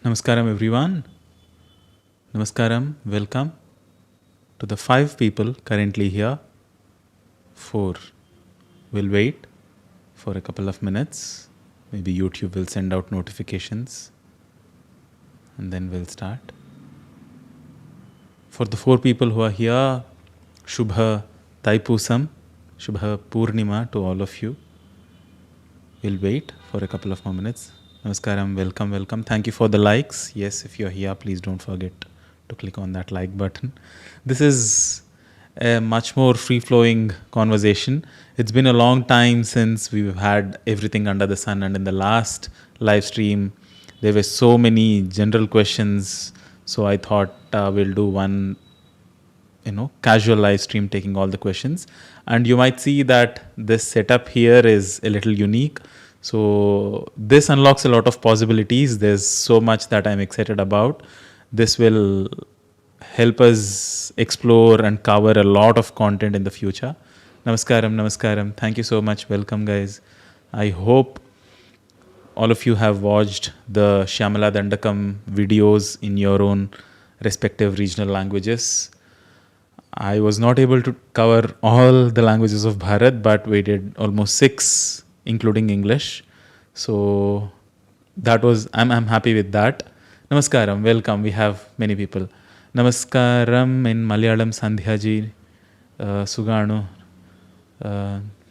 Namaskaram everyone. Namaskaram, welcome to the 5 people currently here. 4. We'll wait for a couple of minutes. Maybe YouTube will send out notifications and then we'll start. For the 4 people who are here, Shubha Tai Pusam, Shubha Purnima to all of you. We'll wait for a couple of more minutes. Namaskaram, welcome. Thank you for the likes. Yes, if you're here, please don't forget to click on that like button. This is a much more free-flowing conversation. It's been a long time since we've had everything under the sun, and in the last live stream, there were so many general questions. So I thought we'll do one, casual live stream taking all the questions. And you might see that this setup here is a little unique. So this unlocks a lot of possibilities. There's so much that I'm excited about. This will help us explore and cover a lot of content in the future. Namaskaram. Thank you so much. Welcome, guys. I hope all of you have watched the Shyamala Dandakam videos in your own respective regional languages. I was not able to cover all the languages of Bharat, but we did almost 6, including English. So that was, I'm happy with that. Namaskaram, welcome. We have many people. Namaskaram in Malayalam, Sandhyaji, Suganu.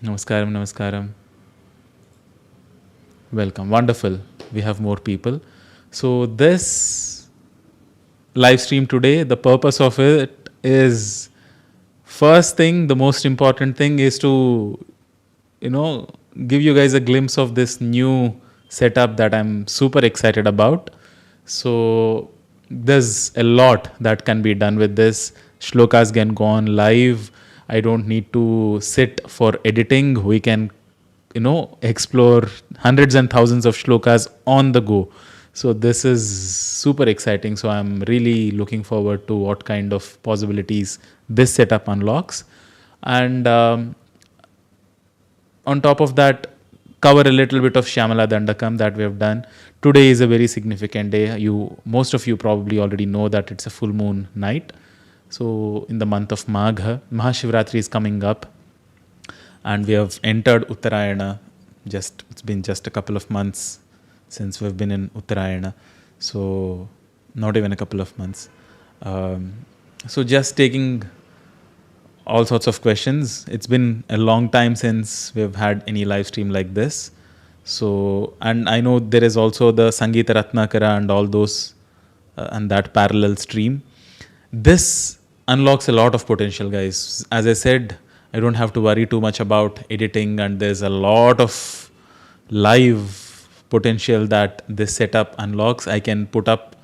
Namaskaram. Welcome. Wonderful. We have more people. So this live stream today, the purpose of it is, first thing, the most important thing is to, give you guys a glimpse of this new setup that I'm super excited about. So there's a lot that can be done with this. Shlokas can go on live. I don't need to sit for editing. We can, explore hundreds and thousands of shlokas on the go. So this is super exciting. So I'm really looking forward to what kind of possibilities this setup unlocks. And on top of that, cover a little bit of Shyamala Dandakam that we have done. Today is a very significant day. Most of you probably already know that it's a full moon night. So in the month of Magha, Shivratri is coming up. And we have entered Uttarayana. It's been just a couple of months since we've been in Uttarayana. So not even a couple of months. So just taking all sorts of questions. It's been a long time since we've had any live stream like this. So, and I know there is also the Sangeet Ratnakara and all those and that parallel stream. This unlocks a lot of potential, guys. As I said, I don't have to worry too much about editing, and there's a lot of live potential that this setup unlocks. I can put up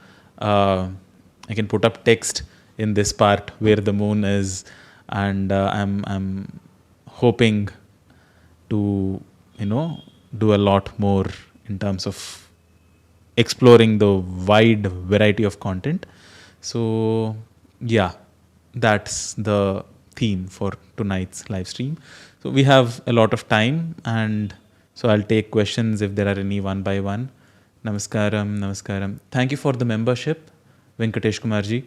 text in this part where the moon is, and I'm hoping to do a lot more in terms of exploring the wide variety of content. So yeah, that's the theme for tonight's live stream. So we have a lot of time, and so I'll take questions if there are any one by one. Namaskaram. Thank you for the membership, Venkatesh Kumarji.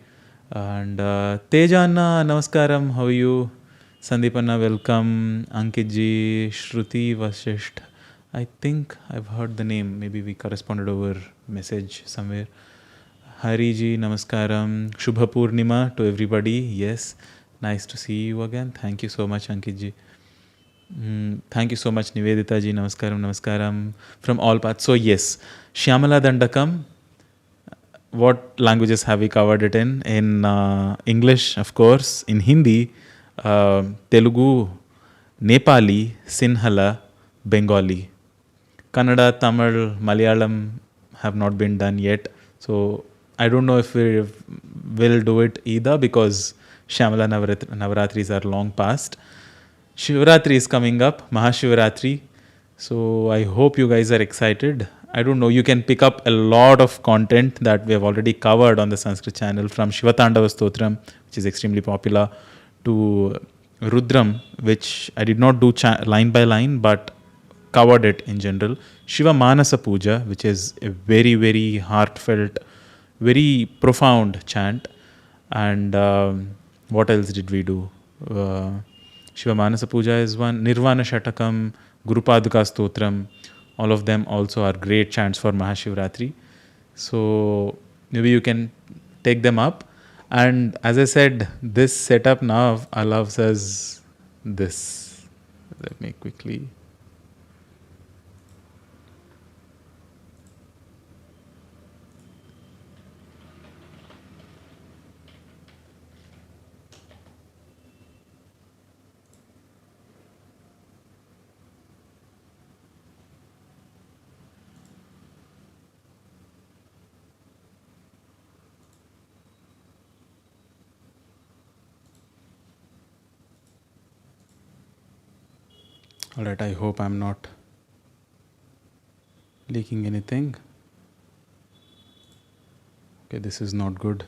And Tejanna, Namaskaram, how are you? Sandeepanna, welcome. Ankitji, Shruti, Vasisht. I think I've heard the name. Maybe we corresponded over message somewhere. Hariji, Namaskaram. Shubha Purnima to everybody. Yes, nice to see you again. Thank you so much, Ankitji. Thank you so much, Nivedita ji. Namaskaram from all parts. So yes, Shyamala Dandakam. What languages have we covered it in? In English, of course. In Hindi, Telugu, Nepali, Sinhala, Bengali. Kannada, Tamil, Malayalam have not been done yet. So I don't know if we will do it either, because Shyamala Navaratris are long past. Shivratri is coming up, Mahashivratri. So I hope you guys are excited. I don't know, you can pick up a lot of content that we have already covered on the Sanskrit channel, from Shivatandava Stotram, which is extremely popular, to Rudram, which I did not do line by line, but covered it in general. Shiva Manasa Puja, which is a very, very heartfelt, very profound chant. And what else did we do? Shiva Manasa Puja is one. Nirvana Shatakam, Guru Paduka Stotram. All of them also are great chants for Mahashivratri. So maybe you can take them up. And as I said, this setup now allows us this. Let me quickly. Alright, I hope I'm not leaking anything. Okay, this is not good.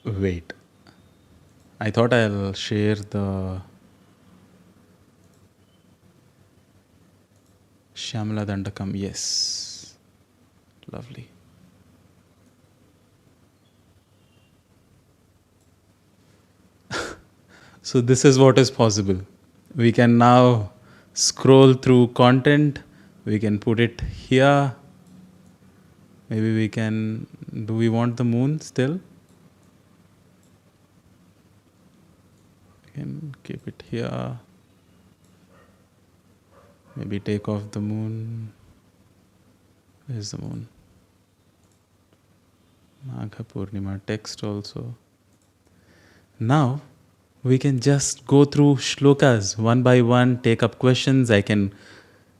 Wait. I thought I'll share the Shyamala Dandakam. Yes. Lovely. So this is what is possible. We can now scroll through content. We can put it here. Maybe we can... Do we want the moon still? We can keep it here. Maybe take off the moon. Where's the moon? Magha Purnima text also. Now we can just go through shlokas one by one, take up questions. I can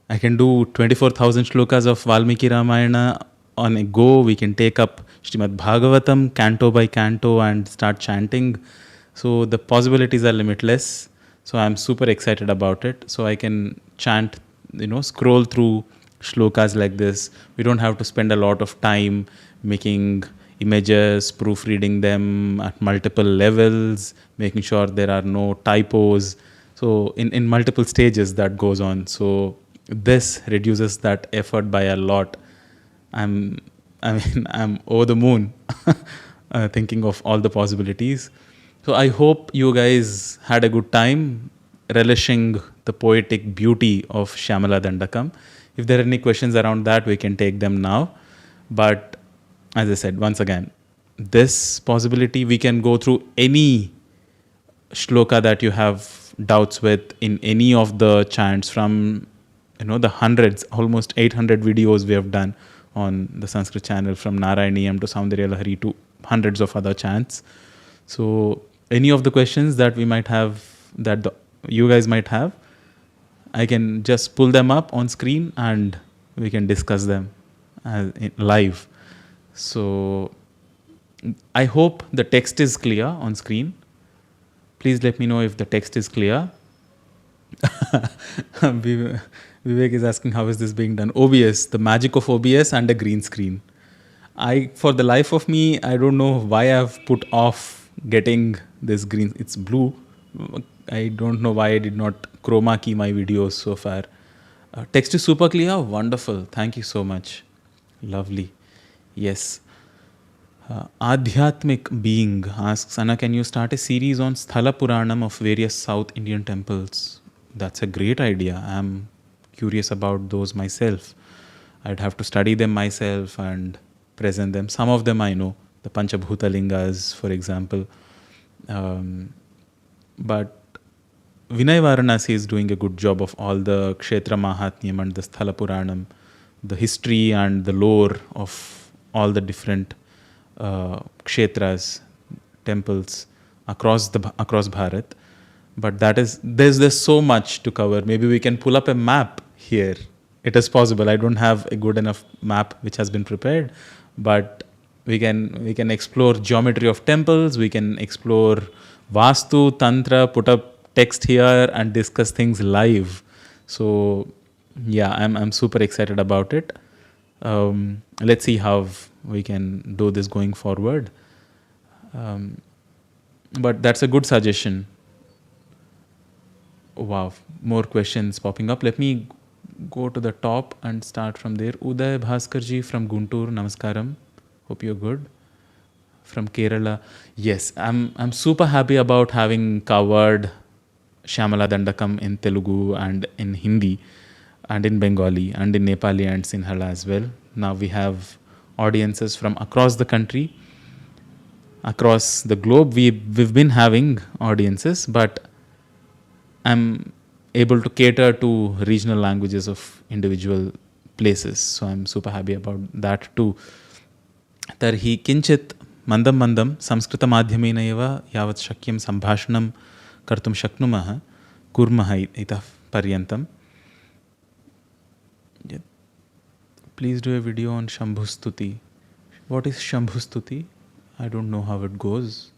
do 24,000 shlokas of Valmiki Ramayana on a go. We can take up Srimad Bhagavatam canto by canto and start chanting. So the possibilities are limitless. So I'm super excited about it. So I can chant, scroll through shlokas like this. We don't have to spend a lot of time making images, proofreading them at multiple levels, making sure there are no typos. So in multiple stages that goes on. So this reduces that effort by a lot. I'm over the moon thinking of all the possibilities. So I hope you guys had a good time relishing the poetic beauty of Shyamala Dandakam. If there are any questions around that, we can take them now. But as I said, once again, this possibility, we can go through any shloka that you have doubts with in any of the chants from, the hundreds, almost 800 videos we have done on the Sanskrit channel, from Narayaniyam to Saundarya Lahari to hundreds of other chants. So any of the questions that we might have, that you guys might have, I can just pull them up on screen and we can discuss them live. So I hope the text is clear on screen. Please let me know if the text is clear. Vivek is asking, how is this being done? OBS, the magic of OBS and a green screen. For the life of me, I don't know why I've put off getting this green. It's blue. I don't know why I did not chroma key my videos so far. Text is super clear. Wonderful. Thank you so much. Lovely. Yes. Adhyatmik Being asks, Anna, can you start a series on Sthala Puranam of various South Indian temples? That's a great idea. I'm curious about those myself. I'd have to study them myself and present them. Some of them I know, the Panchabhuta Lingas, for example. But Vinay Varanasi is doing a good job of all the Kshetra Mahatmyam and the Sthala Puranam, the history and the lore of all the different kshetras, temples across Bharat. But there's so much to cover. Maybe we can pull up a map here. It is possible. I don't have a good enough map which has been prepared, but we can explore geometry of temples. We can explore Vastu, Tantra, put up text here and discuss things live. So yeah, I'm super excited about it. Let's see how we can do this going forward. But that's a good suggestion. Wow, more questions popping up. Let me go to the top and start from there. Uday Bhaskarji from Guntur, namaskaram. Hope you're good. From Kerala, yes, I'm super happy about having covered Shyamala Dandakam in Telugu and in Hindi and in Bengali and in Nepali and Sinhala as well. Now we have audiences from across the country, across the globe. We've been having audiences, but I'm able to cater to regional languages of individual places. So I'm super happy about that too. Tarhi kinchit mandam mandam संस्कृतमाध्यमेन एव यावत् शक्यं सम्भाषणं कर्तुं शक्नुमः कुर्मः इतः पर्यन्तं. Please do a video on Shambhustuti. What is Shambhustuti? I don't know how it goes.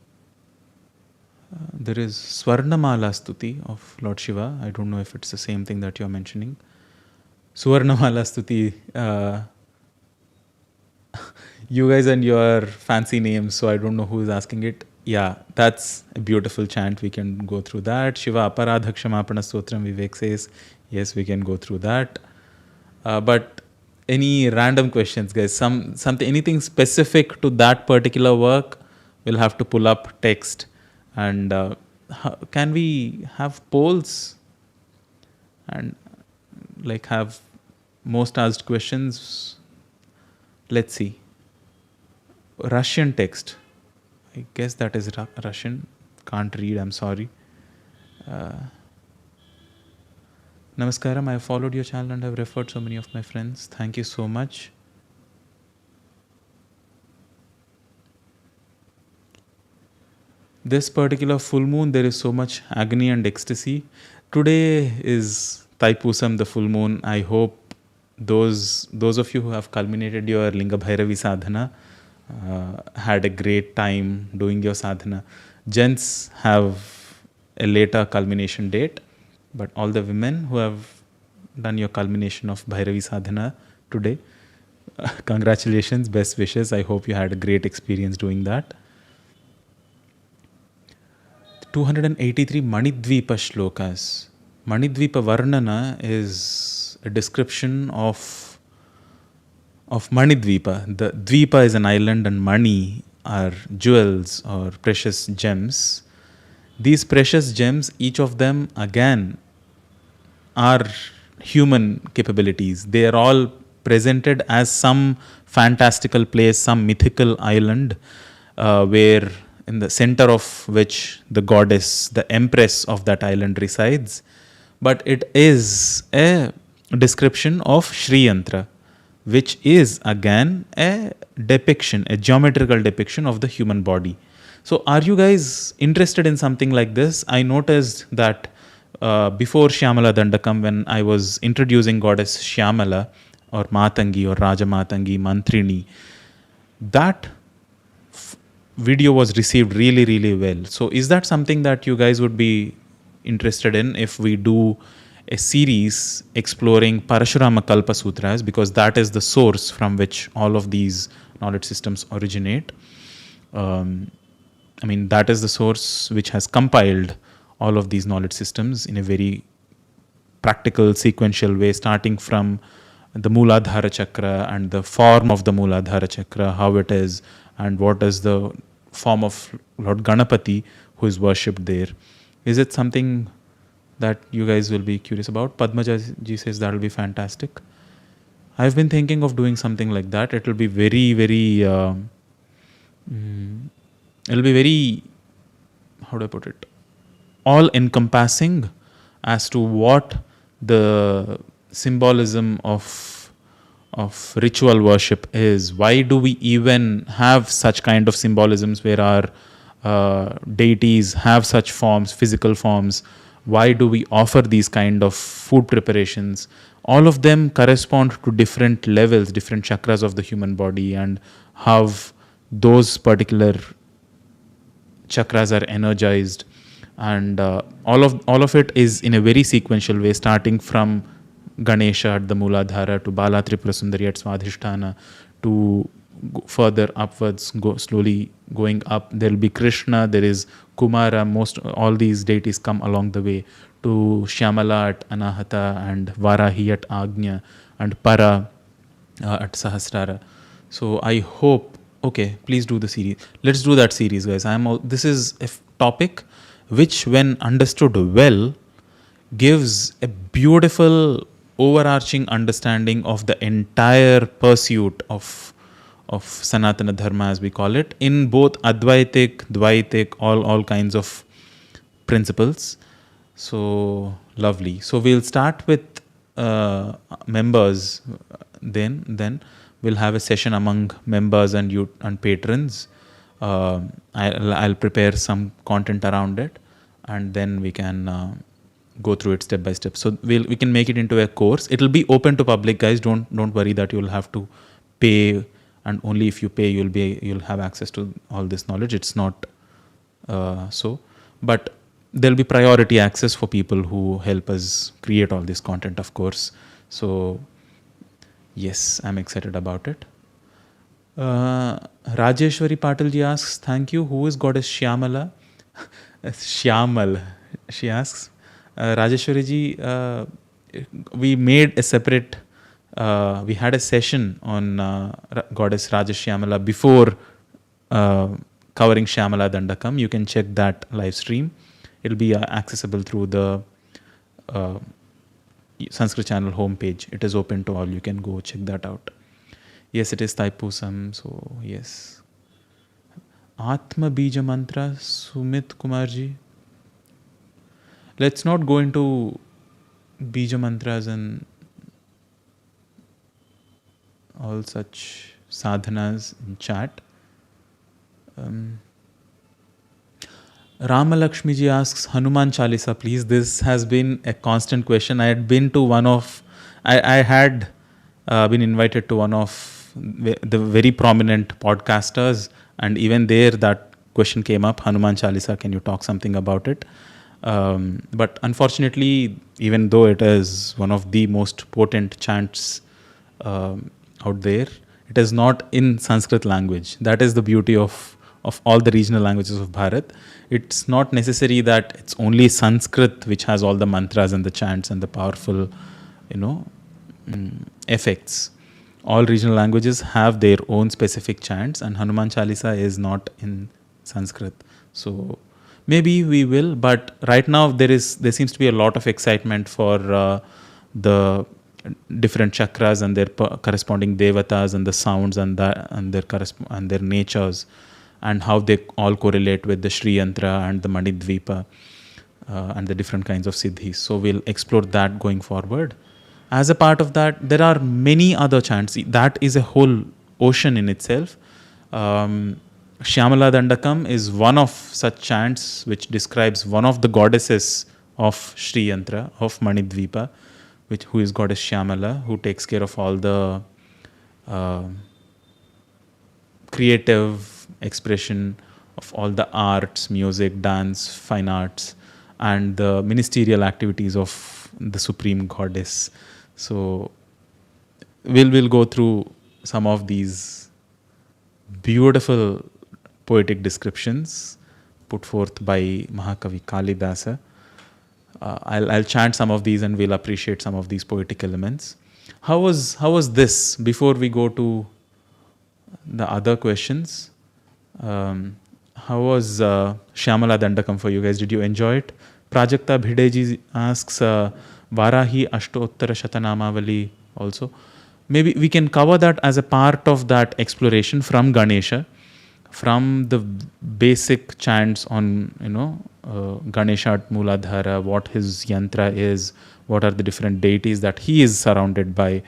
There is Swarnamala Stuti of Lord Shiva. I don't know if it's the same thing that you're mentioning. Swarnamala Stuti. You guys and your fancy names, so I don't know who is asking it. Yeah, that's a beautiful chant. We can go through that. Shiva Aparadha Kshamapana Stotram Vivek says, yes, we can go through that. But any random questions, guys? Something, anything specific to that particular work, we'll have to pull up text. And can we have polls and like have most asked questions? Let's see. Russian text. I guess that is Russian. Can't read, I'm sorry. Namaskaram, I have followed your channel and have referred so many of my friends. Thank you so much. This particular full moon, there is so much agony and ecstasy. Today is Tai Pusam, the full moon. I hope those of you who have culminated your Linga Bhairavi sadhana had a great time doing your sadhana. Gents have a later culmination date, but all the women who have done your culmination of Bhairavi sadhana today, congratulations, best wishes. I hope you had a great experience doing that. 283 Manidvipa shlokas. Manidvipa Varnana is a description of Manidvipa. The Dvipa is an island and Mani are jewels or precious gems. These precious gems, each of them again are human capabilities. They are all presented as some fantastical place, some mythical island where in the center of which the goddess, the empress of that island resides. But it is a description of Sri Yantra, which is again a depiction, a geometrical depiction of the human body. So are you guys interested in something like this? I noticed that before Shyamala Dandakam, when I was introducing goddess Shyamala or Matangi or Raja Matangi, Mantrini, that video was received really, really well. So is that something that you guys would be interested in if we do a series exploring Parashurama Kalpa Sutras, because that is the source from which all of these knowledge systems originate. That is the source which has compiled all of these knowledge systems in a very practical, sequential way, starting from the Mooladhara Chakra and the form of the Mooladhara Chakra, how it is, and what is the form of Lord Ganapati who is worshipped there. Is it something that you guys will be curious about? Padmaja ji says that will be fantastic. I've been thinking of doing something like that. It will be very, very, how do I put it? All encompassing as to what the symbolism of ritual worship is. Why do we even have such kind of symbolisms where our deities have such forms, physical forms? Why do we offer these kind of food preparations? All of them correspond to different levels, different chakras of the human body, and how those particular chakras are energized. And all of it is in a very sequential way, starting from Ganesha at the Mooladhara, to Bala Tripura Sundari at Swadhisthana, to further upwards, go slowly going up. There will be Krishna, there is Kumara, all these deities come along the way to Shyamala at Anahata and Varahi at Agnya and Para at Sahasrara. So I hope, okay, please do the series. Let's do that series, guys. This is a topic which, when understood well, gives a beautiful overarching understanding of the entire pursuit of Sanatana Dharma, as we call it, in both Advaitik, Dvaitik, all kinds of principles. So lovely. So we'll start with members. Then we'll have a session among members and patrons. I'll prepare some content around it, and then we can go through it step by step. So we can make it into a course. It'll be open to public, guys. Don't worry that you'll have to pay, and only if you pay you'll have access to all this knowledge. It's not so, but there'll be priority access for people who help us create all this content, of course. So yes, I'm excited about it. Rajeshwari Patil ji asks, thank you. Who is goddess Shyamala? Shyamal, she asks. Rajeshwari ji, we made a separate, we had a session on goddess Shyamala before covering Shyamala Dandakam. You can check that live stream. It'll be accessible through the Sanskrit channel homepage. It is open to all. You can go check that out. Yes, it is Tai Pusam. So yes. Atma Bija Mantra, Sumit Kumarji. Let's not go into Bija Mantras and all such sadhanas in chat. Ramalakshmi ji asks, Hanuman Chalisa, please. This has been a constant question. I had been to I had been invited to one of the very prominent podcasters, and even there that question came up, Hanuman Chalisa, can you talk something about it? But unfortunately, even though it is one of the most potent chants out there, it is not in Sanskrit language. That is the beauty of all the regional languages of Bharat. It's not necessary that it's only Sanskrit which has all the mantras and the chants and the powerful, effects. All regional languages have their own specific chants, and Hanuman Chalisa is not in Sanskrit. So maybe we will, but right now there seems to be a lot of excitement for the different chakras and their corresponding devatas and the sounds and their natures, and how they all correlate with the Shri Yantra and the Manidvipa and the different kinds of siddhis. So we'll explore that going forward. As a part of that, there are many other chants. That is a whole ocean in itself. Shyamala Dandakam is one of such chants which describes one of the goddesses of Shri Yantra, of Manidvipa, who is goddess Shyamala, who takes care of all the creative expression of all the arts, music, dance, fine arts, and the ministerial activities of the Supreme Goddess. So we'll go through some of these beautiful poetic descriptions put forth by Mahakavi Kalidasa. I'll chant some of these and we'll appreciate some of these poetic elements. How was this, before we go to the other questions? How was Shyamala Dandakam for you guys? Did you enjoy it? Prajakta Bhideji asks, Varahi Ashtottara Shatanamavali also. Maybe we can cover that as a part of that exploration from Ganesha, from the basic chants on, Ganesha at Mooladhara, what his yantra is, what are the different deities that he is surrounded by,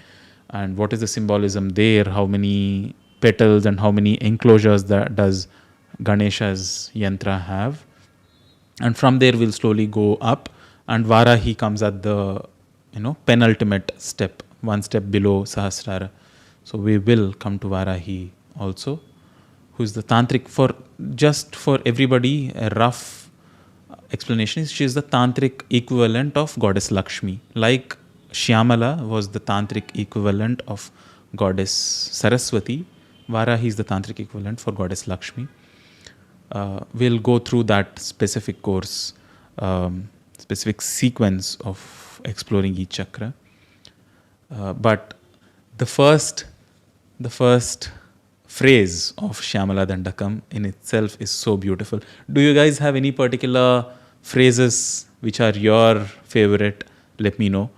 and what is the symbolism there, how many petals and how many enclosures that does Ganesha's yantra have. And from there we'll slowly go up, and Varahi comes at the penultimate step, one step below Sahasrara. So we will come to Varahi also, who's the tantric. For everybody, a rough explanation is she is the tantric equivalent of goddess Lakshmi. Like Shyamala was the tantric equivalent of goddess Saraswati, Varahi is the tantric equivalent for goddess Lakshmi. We'll go through that specific course, specific sequence of exploring each chakra. But the first phrase of Shyamala Dandakam in itself is so beautiful. Do you guys have any particular phrases which are your favorite? Let me know.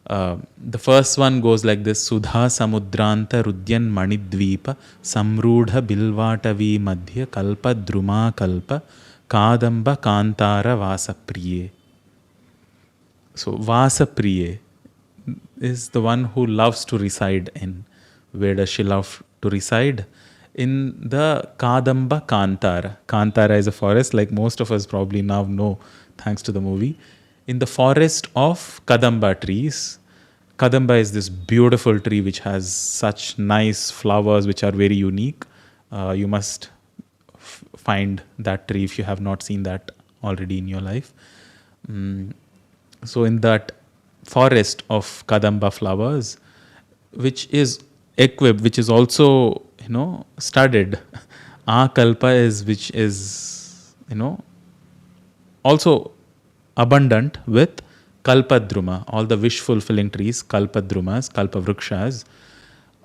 The first one goes like this: Sudha samudranta rudyan manidvipa samrudha bilvatavi madhya kalpa druma kalpa kadamba kantara vasapriye. So Vasapriye is the one who loves to reside in. Where does she love to reside? In the Kadamba Kantara. Kantara is a forest, like most of us probably now know, thanks to the movie. In the forest of Kadamba trees. Kadamba is this beautiful tree which has such nice flowers which are very unique. You must find that tree if you have not seen that already in your life. So in that forest of Kadamba flowers, which is equipped, which is also, studded. Kalpa is, which is, also abundant with Kalpadruma, all the wish fulfilling trees, Kalpadrumas, Kalpavrukshas.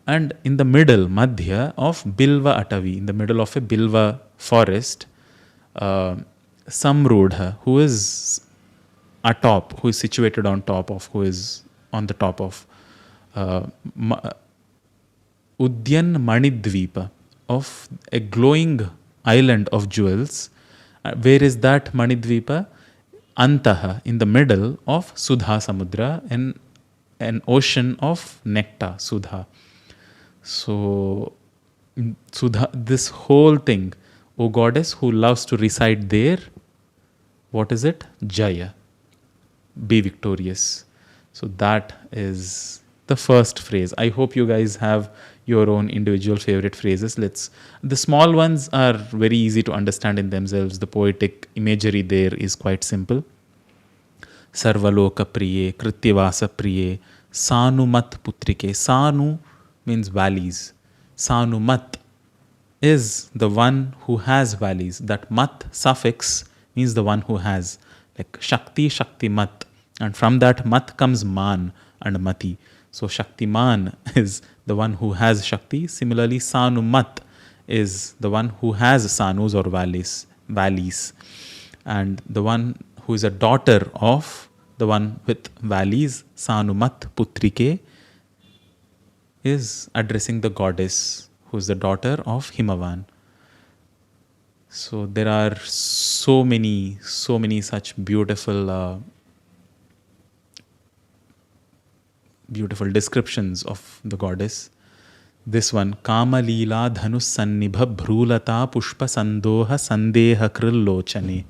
And in the middle, Madhya, of Bilva Atavi, in the middle of a Bilva forest, Samrudha, who is atop, who is situated on top of, who is on the top of Udyan Manidvipa, of a glowing island of jewels. Where is that Manidvipa? Antaha, in the middle of Sudha Samudra, an ocean of nectar, Sudha. So, Sudha, this whole thing, O goddess who loves to reside there, what is it? Jaya. Be victorious. So that is the first phrase. I hope you guys have your own individual favorite phrases. The small ones are very easy to understand in themselves. The poetic imagery there is quite simple. Sarvaloka priye, krityavasa priye, sanumat putrike. Sanu means valleys. Sanumat is the one who has valleys. That mat suffix means the one who has. Like Shakti, Shaktimat. And from that mat comes man and mati. So Shaktiman is the one who has Shakti. Similarly, Sanumat is the one who has Sanus or valleys. And the one who is a daughter of the one with valleys, Sanumat Putrike, is addressing the goddess who is the daughter of Himavan. So there are so many such beautiful descriptions of the goddess. This one, Kama Leela Dhanus Sannibha Bhrulata Pushpa Sandoha Sandeha Kril Lochane.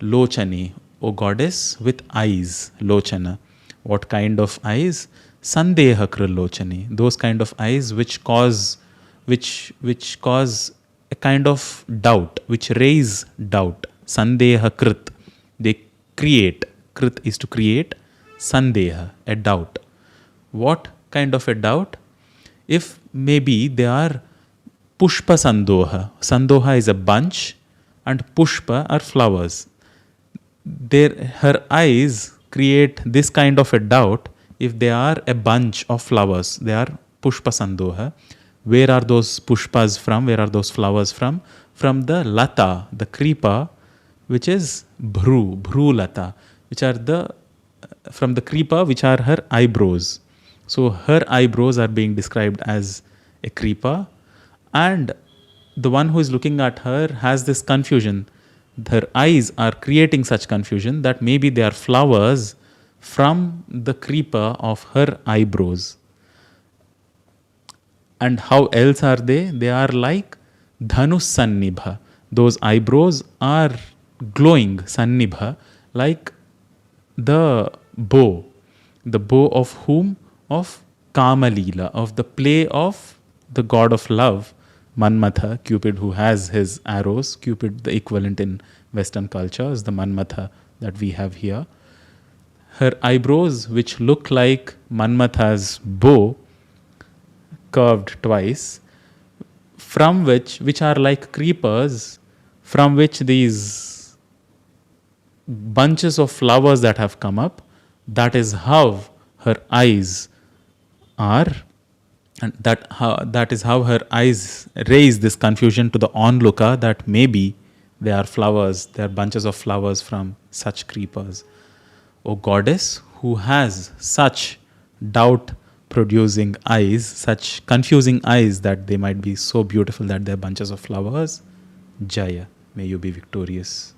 Lochane, O goddess with eyes, Lochana. What kind of eyes? Sandeha Kril Lochane. Those kind of eyes which cause a kind of doubt, which raise doubt. Sandeha Krit. They create. Krit is to create. Sandeha, a doubt. What kind of a doubt? If maybe they are Pushpa Sandoha. Sandoha is a bunch and Pushpa are flowers. Her eyes create this kind of a doubt if they are a bunch of flowers. They are Pushpa Sandoha. Where are those Pushpas from? Where are those flowers from? From the Lata, the creeper, which is Bhru Lata, which are from the creeper, which are her eyebrows. So her eyebrows are being described as a creeper, and the one who is looking at her has this confusion. Her eyes are creating such confusion that maybe they are flowers from the creeper of her eyebrows. And how else are they? They are like Dhanus Sannibha. Those eyebrows are glowing, Sannibha, like the bow. The bow of whom? Of Kama Leela, of the play of the god of love, Manmatha, Cupid, who has his arrows. Cupid, the equivalent in Western culture, is the Manmatha that we have here. Her eyebrows, which look like Manmatha's bow, curved twice, from which are like creepers, from which these bunches of flowers that have come up, that is how her eyes are, and that is how her eyes raise this confusion to the onlooker that maybe they are flowers, they are bunches of flowers from such creepers. O goddess who has such doubt producing eyes, such confusing eyes that they might be so beautiful that they're bunches of flowers, Jaya, may you be victorious.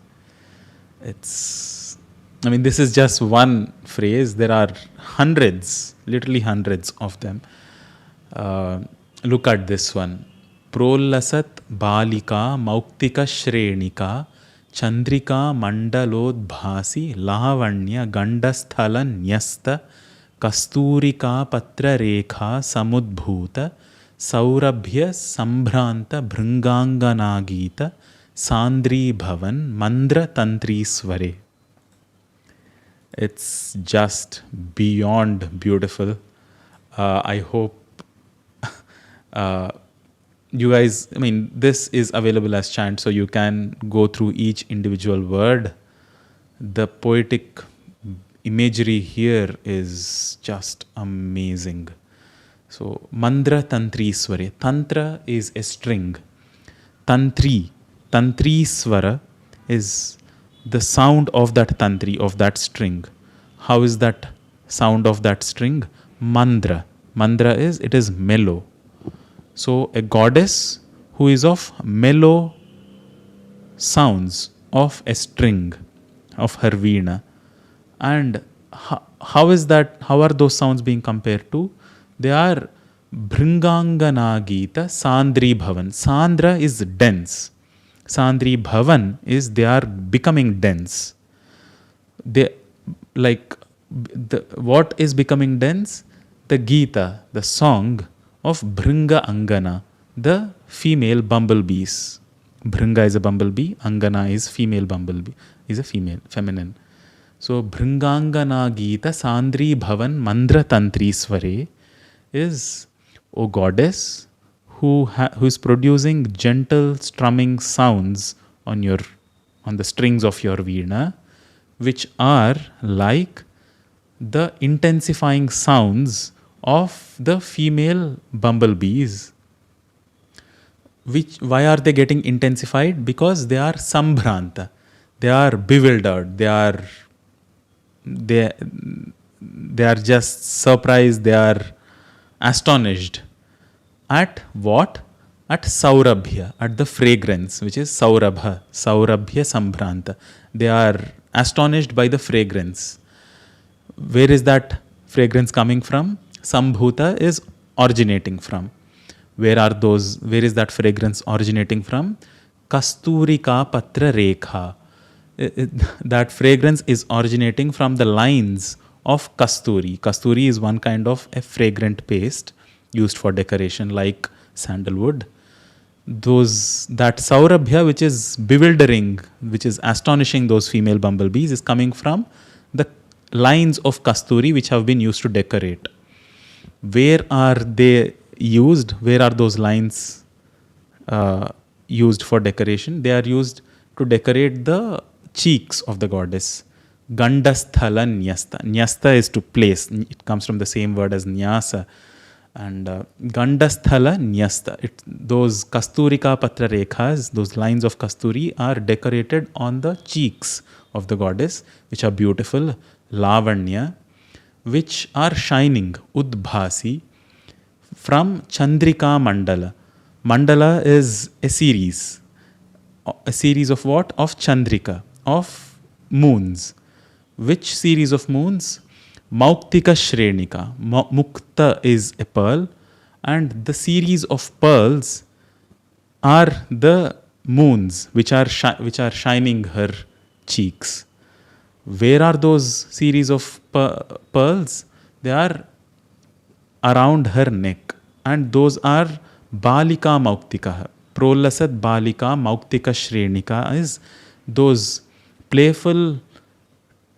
This is just one phrase. There are hundreds, literally hundreds of them. Look at this one. Prolasat balika mauktika shrenika chandrika mandalodbhasi lavanya gandasthala nyasta kasturika patra rekha samudbhuta saurabhya sambhranta bhringanganagita sandri bhavan mandra tantri sware. It's just beyond beautiful. I hope you guys, this is available as chant, so you can go through each individual word. The poetic imagery here is just amazing. So, mandra tantri sware. Tantra is a string. Tantri swara is the sound of that tantri, of that string. How is that sound of that string? Mandra. Mandra is, it is mellow. So a goddess who is of mellow sounds of a string of her veena. And how is that? How are those sounds being compared to? They are Bhringanganagita Sandri Bhavan. Sandra is dense. Sandri Bhavan is they are becoming dense. What is becoming dense? The Gita, the song of Bhringa Angana, the female bumblebees. Bhringa is a bumblebee, Angana is female bumblebee, is a female, feminine. So Bhringangana Gita Sandri Bhavan Mandra Tantri Sware is, O goddess, who is producing gentle strumming sounds on the strings of your veena, which are like the intensifying sounds of the female bumblebees. Why are they getting intensified? Because they are sambhranta, they are bewildered, they are just surprised, they are astonished. At what? At saurabhya, at the fragrance, which is saurabha, saurabhya sambhranta. They are astonished by the fragrance. Where is that fragrance coming from? Sambhuta is originating from. Where is that fragrance originating from? Kasturika patra rekha. That fragrance is originating from the lines of Kasturi. Kasturi is one kind of a fragrant paste used for decoration, like sandalwood. That saurabhya, which is bewildering, which is astonishing those female bumblebees, is coming from the lines of Kasturi which have been used to decorate. Where are they used? Where are those lines used for decoration? They are used to decorate the cheeks of the goddess. Gandasthala nyasta. Nyasta is to place. It comes from the same word as nyasa. And Gandasthala nyasta. Those Kasturika patra rekhas, those lines of Kasturi, are decorated on the cheeks of the goddess, which are beautiful. Lavanya, which are shining. Udbhasi, from Chandrika Mandala. Mandala is a series. A series of what? Of Chandrika, of moons. Which series of moons? Mauktika Shrenika. Mukta is a pearl, and the series of pearls are the moons which are shining her cheeks. Where are those series of pearls? They are around her neck, and those are Balika Mauktika. Prolasat Balika Mauktika Shrenika is those playful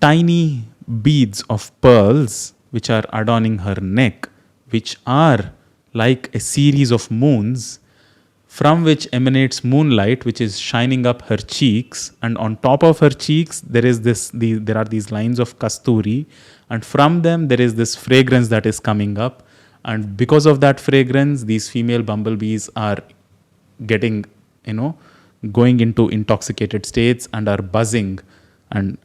tiny beads of pearls which are adorning her neck, which are like a series of moons from which emanates moonlight, which is shining up her cheeks, and on top of her cheeks there are these lines of Kasturi, and from them there is this fragrance that is coming up, and because of that fragrance, these female bumblebees are getting, going into intoxicated states and are buzzing, and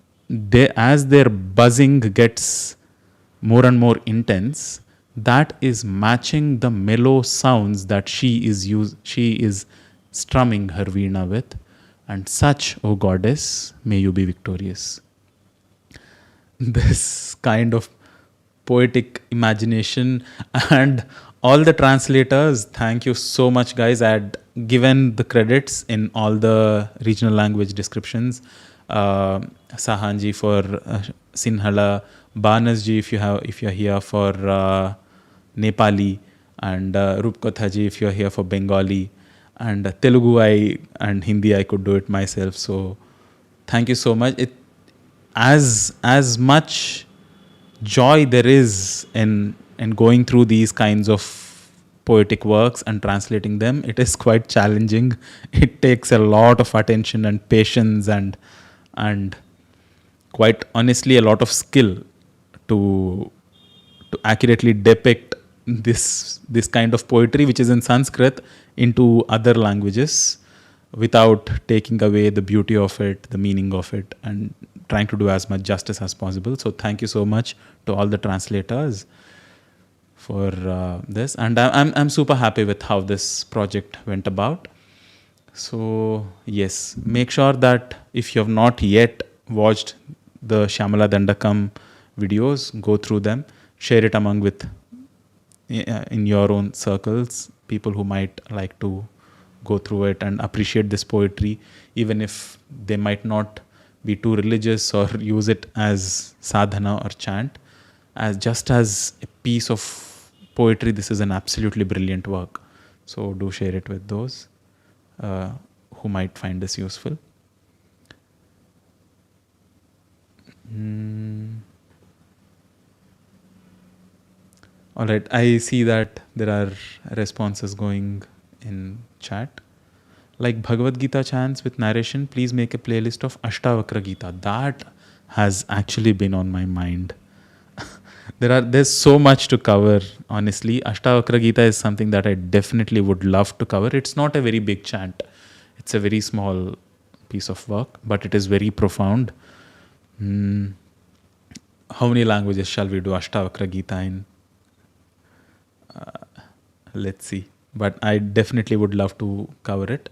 as their buzzing gets more and more intense, that is matching the mellow sounds that she is strumming her veena with. And such, O goddess, may you be victorious. This kind of poetic imagination, and all the translators, thank you so much, guys. I had given the credits in all the regional language descriptions. Sahanji for Sinhala, Banasji if you're here for Nepali, and Rupkothaji if you're here for Bengali, and Telugu and Hindi I could do it myself. So thank you so much. It as much joy there is in going through these kinds of poetic works and translating them, it is quite challenging. It takes a lot of attention and patience and quite honestly a lot of skill to accurately depict this kind of poetry, which is in Sanskrit, into other languages without taking away the beauty of it, the meaning of it, and trying to do as much justice as possible. So thank you so much to all the translators for this, and I'm super happy with how this project went about. So yes, make sure that if you have not yet watched the Shyamala Dandakam videos, go through them, share it among with in your own circles, people who might like to go through it and appreciate this poetry, even if they might not be too religious or use it as sadhana or chant. Just as a piece of poetry, this is an absolutely brilliant work. So do share it with those who might find this useful. All right, I see that there are responses going in chat. Like Bhagavad Gita chants with narration, please make a playlist of Ashtavakra Gita. That has actually been on my mind. There's so much to cover, honestly. Ashtavakra Gita is something that I definitely would love to cover. It's not a very big chant. It's a very small piece of work, but it is very profound. How many languages shall we do Ashtavakra Gita in? Let's see. But I definitely would love to cover it.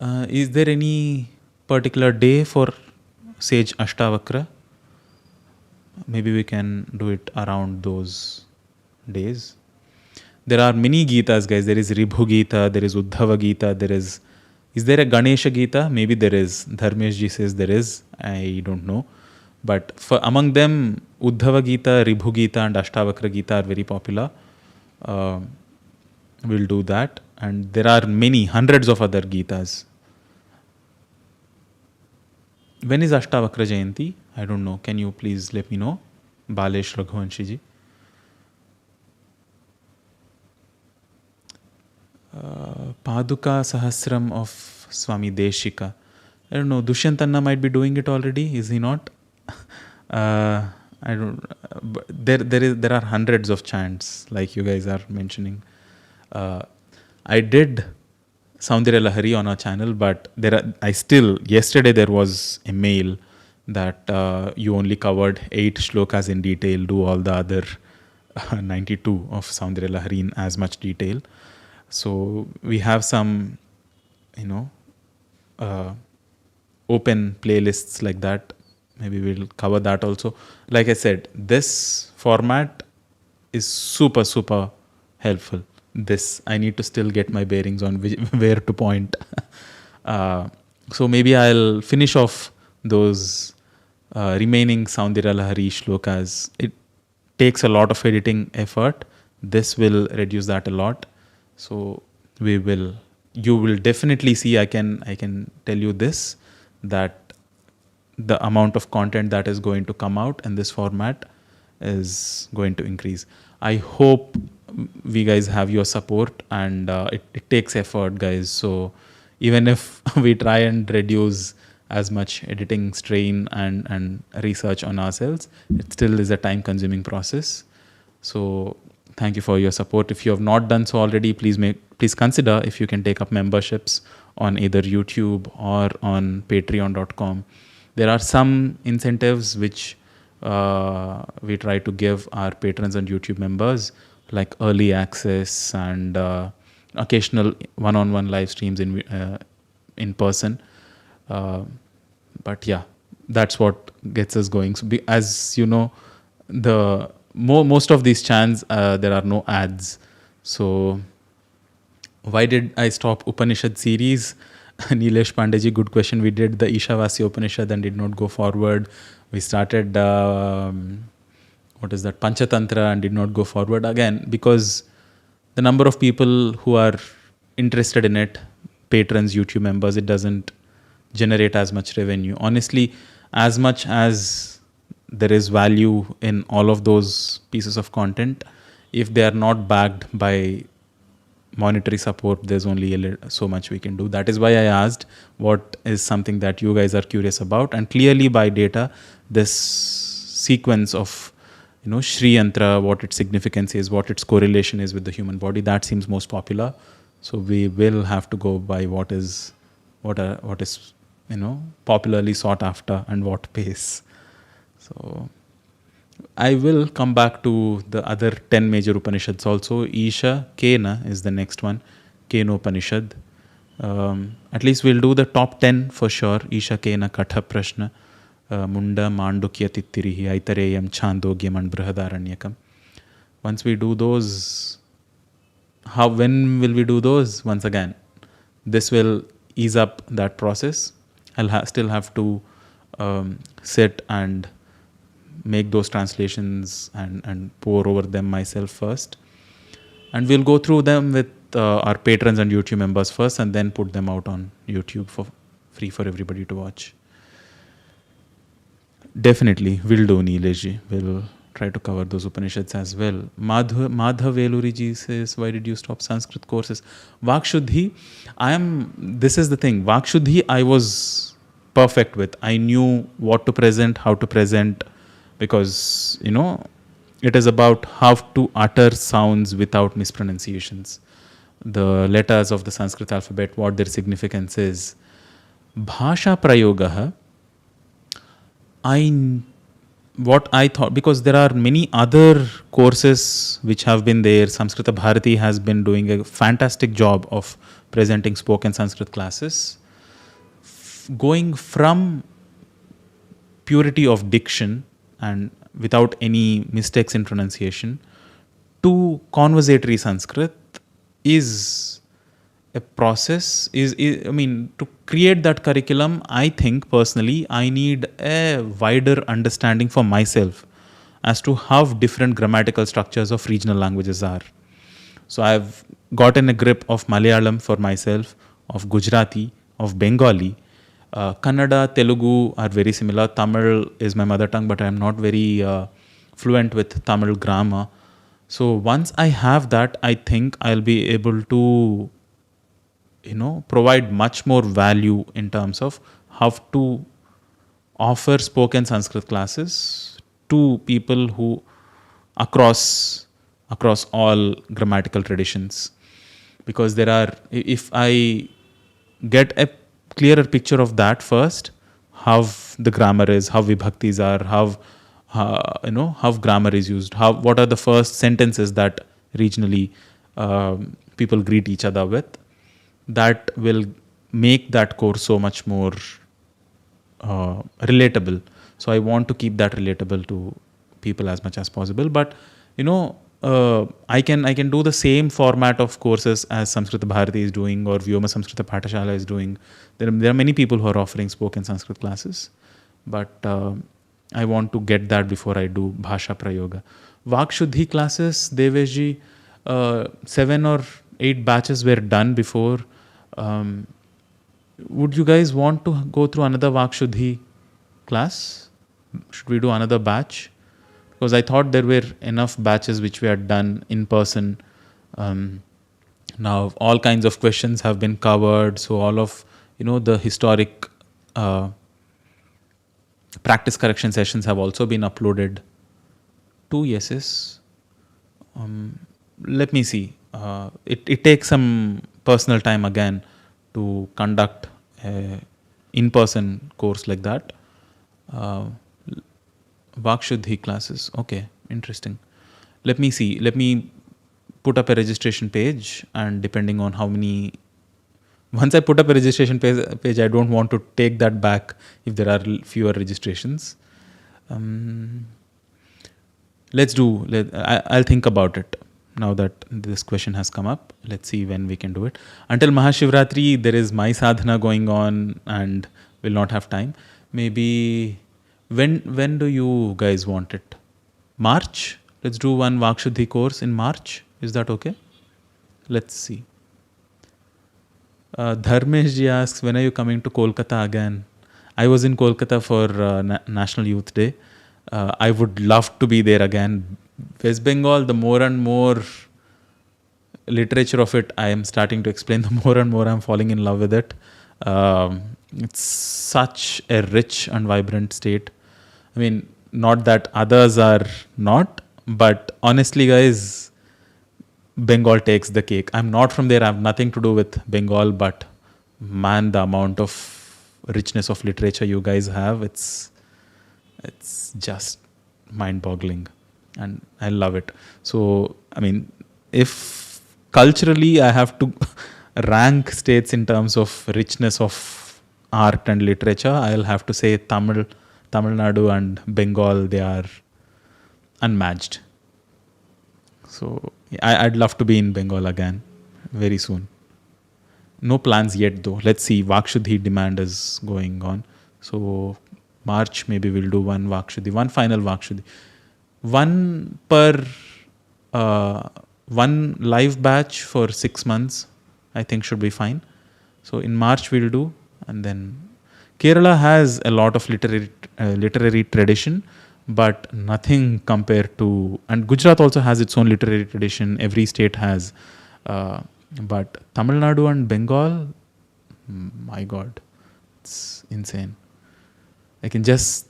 Is there any particular day for Sage Ashtavakra? Maybe we can do it around those days. There are many Gitas, guys. There is Ribhu Gita, there is Uddhava Gita, is there a Ganesha Gita? Maybe there is. Dharmesh ji says there is. I don't know. But among them, Uddhava Gita, Ribhu Gita and Ashtavakra Gita are very popular. We'll do that. And there are many, hundreds of other Gitas. When is Ashtavakra Jayanti? I don't know. Can you please let me know? Balesh Raghuvanshi ji. Paduka Sahasram of Swami Deshika. I don't know. Dushyantanna might be doing it already. Is he not? I don't. There are hundreds of chants like you guys are mentioning. I did Saundarya Lahari on our channel, but yesterday there was a mail that you only covered 8 shlokas in detail, do all the other 92 of Saundarya Lahari in as much detail. So we have some, open playlists like that. Maybe we'll cover that also. Like I said, this format is super, super helpful. I need to still get my bearings on where to point. So maybe I'll finish off those remaining Saundarya Lahari shlokas. It takes a lot of editing effort. This will reduce that a lot. So you will definitely see, I can tell you this, that the amount of content that is going to come out in this format is going to increase. I hope we guys have your support, and it takes effort, guys. So even if we try and reduce as much editing strain and research on ourselves, it still is a time consuming process. So thank you for your support. If you have not done so already, please consider if you can take up memberships on either YouTube or on patreon.com. There are some incentives which we try to give our patrons and YouTube members, like early access and occasional one-on-one live streams in person. But yeah, that's what gets us going. So as you know, the most of these chants, there are no ads. So why did I stop Upanishad series? Nilesh Pandeji, good question. We did the Ishavasya Upanishad and did not go forward. We started Panchatantra and did not go forward again, because the number of people who are interested in it, patrons, YouTube members, it doesn't generate as much revenue. Honestly, as much as there is value in all of those pieces of content, if they are not backed by monetary support, there's only so much we can do. That is why I asked what is something that you guys are curious about, and clearly by data, this sequence of Shri Yantra, what its significance is, what its correlation is with the human body, that seems most popular. So we will have to go by what is popularly sought after and what pays. So I will come back to the other 10 major Upanishads also. Isha Kena is the next one. Kena Upanishad. At least we'll do the top 10 for sure. Isha Kena Katha Prashna, Munda Mandukya Tittirihi, Aitareyam Chandogyam and Brihadaranyakam. Once we do those, when will we do those? Once again, this will ease up that process. I'll still have to sit and make those translations and pour over them myself first. And we'll go through them with our patrons and YouTube members first, and then put them out on YouTube for free for everybody to watch. Definitely, we'll do, Nilesh. We'll try to cover those Upanishads as well. Madhav Veluri ji says, why did you stop Sanskrit courses? Vakshuddhi, this is the thing, Vakshuddhi I was perfect with. I knew what to present, how to present, because, it is about how to utter sounds without mispronunciations. The letters of the Sanskrit alphabet, what their significance is. Bhasha Prayogaha, what I thought, because there are many other courses which have been there. Samskrita Bharati has been doing a fantastic job of presenting spoken Sanskrit classes, going from purity of diction and without any mistakes in pronunciation to conversatory Sanskrit is a process. To create that curriculum, I think personally I need a wider understanding for myself as to how different grammatical structures of regional languages are. So I've gotten a grip of Malayalam for myself, of Gujarati, of Bengali. Kannada, Telugu are very similar. Tamil is my mother tongue, but I'm not very fluent with Tamil grammar. So once I have that, I think I'll be able to provide much more value in terms of how to offer spoken Sanskrit classes to people who across all grammatical traditions. Because if I get a clearer picture of that first, how the grammar is, how vibhaktis are, how grammar is used, what are the first sentences that regionally people greet each other with, that will make that course so much more relatable. So I want to keep that relatable to people as much as possible. But I can do the same format of courses as Samskrita Bharati is doing, or Vyoma Samskrita Pathashala is doing. There are many people who are offering spoken Sanskrit classes, but I want to get that before I do Bhasha Prayoga. Vakshuddhi classes, Deveshji, 7 or 8 batches were done before. Would you guys want to go through another Vakshuddhi class? Should we do another batch? because I thought there were enough batches which we had done in person. Now all kinds of questions have been covered, so all of the historic practice correction sessions have also been uploaded. 2 yeses. Let me see. It takes some personal time again to conduct a in-person course like that. Vakshuddhi classes. Okay, interesting. Let me see. Let me put up a registration page, and depending on how many... Once I put up a registration page, I don't want to take that back if there are fewer registrations. I'll think about it now that this question has come up. Let's see when we can do it. Until Mahashivratri, there is my sadhana going on and will not have time. Maybe when do you guys want it? March? Let's do one Vakshuddhi course in March. Is that okay? Let's see. Dharmesh ji asks, when are you coming to Kolkata again? I was in Kolkata for National Youth Day. I would love to be there again. West Bengal, the more and more literature of it I am starting to explain, the more and more I'm falling in love with it. It's such a rich and vibrant state. I mean, not that others are not, but honestly, guys, Bengal takes the cake. I'm not from there. I have nothing to do with Bengal, but man, the amount of richness of literature you guys have, it's just mind-boggling, and I love it. So, I mean, if culturally I have to rank states in terms of richness of art and literature, I'll have to say Tamil Nadu and Bengal, they are unmatched. So I'd love to be in Bengal again very soon. No plans yet though. Let's see. Vakshuddhi demand is going on. So March maybe we'll do one Vakshuddhi, one final Vakshuddhi. One live batch for 6 months, I think should be fine. So in March we'll do, and then Kerala has a lot of literary tradition, but nothing compared to, and Gujarat also has its own literary tradition. Every state has, but Tamil Nadu and Bengal, my God, it's insane. I can just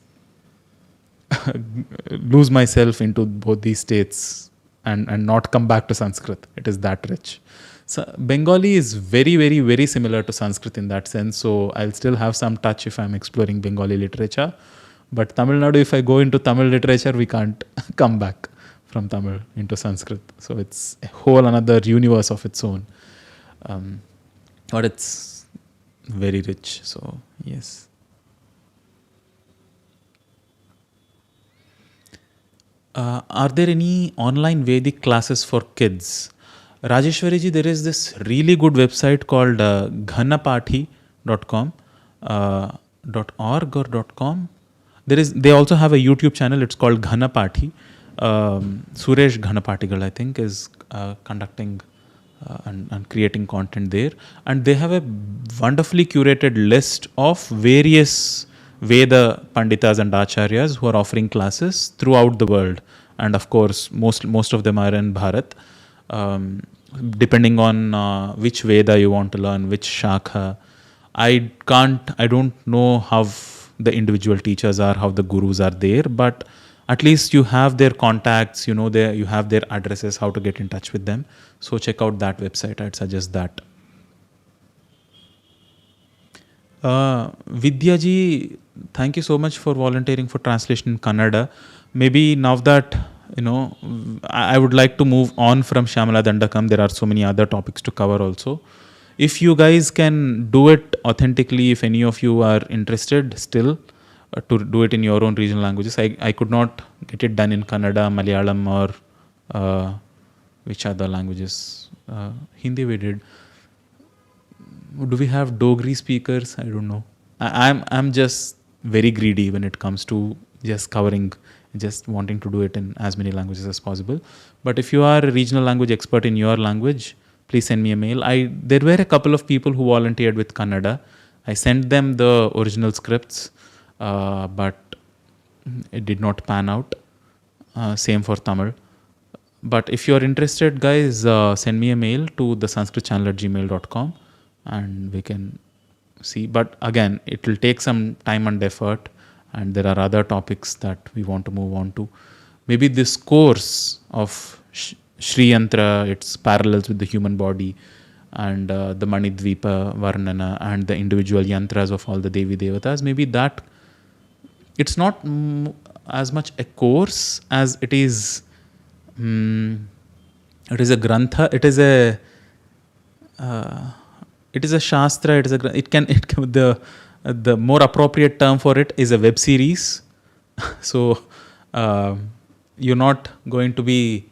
lose myself into both these states and not come back to Sanskrit. It is that rich. So Bengali is very, very, very similar to Sanskrit in that sense. So I'll still have some touch if I'm exploring Bengali literature. But Tamil Nadu, if I go into Tamil literature, we can't come back from Tamil into Sanskrit. So it's a whole another universe of its own. But it's very rich. So yes. Are there any online Vedic classes for kids? Rajeshwari ji, there is this really good website called ghanapati.com, .org or .com. They also have a YouTube channel. It's called Ghanapati. Suresh Ghanapatigal, I think, is conducting and creating content there. And they have a wonderfully curated list of various Veda Panditas and Acharyas who are offering classes throughout the world. And of course, most of them are in Bharat. Depending on which Veda you want to learn, which Shakha. I don't know how the individual teachers are, how the gurus are there, but at least you have their contacts, you have their addresses, how to get in touch with them. So check out that website. I'd suggest that. Vidya ji, thank you so much for volunteering for translation in Kannada. Maybe now that, I would like to move on from Shyamala Dandakam. There are so many other topics to cover also. If you guys can do it authentically, if any of you are interested still to do it in your own regional languages, I could not get it done in Kannada, Malayalam or which other languages? Hindi we did. Do we have Dogri speakers? I don't know. I'm just very greedy when it comes to just wanting to do it in as many languages as possible. But if you are a regional language expert in your language, please send me a mail. There were a couple of people who volunteered with Kannada. I sent them the original scripts, but it did not pan out. same for Tamil. But if you are interested, guys, send me a mail to thesanskritchannel@gmail.com and we can see. But again, it will take some time and effort, and there are other topics that we want to move on to. Maybe this course of Shri Yantra, its parallels with the human body, and the Manidvipa Varnana, and the individual yantras of all the Devi Devatas, maybe that it's not as much a course as it is. It is a grantha. It is a shastra. It can the more appropriate term for it is a web series. So you're not going to be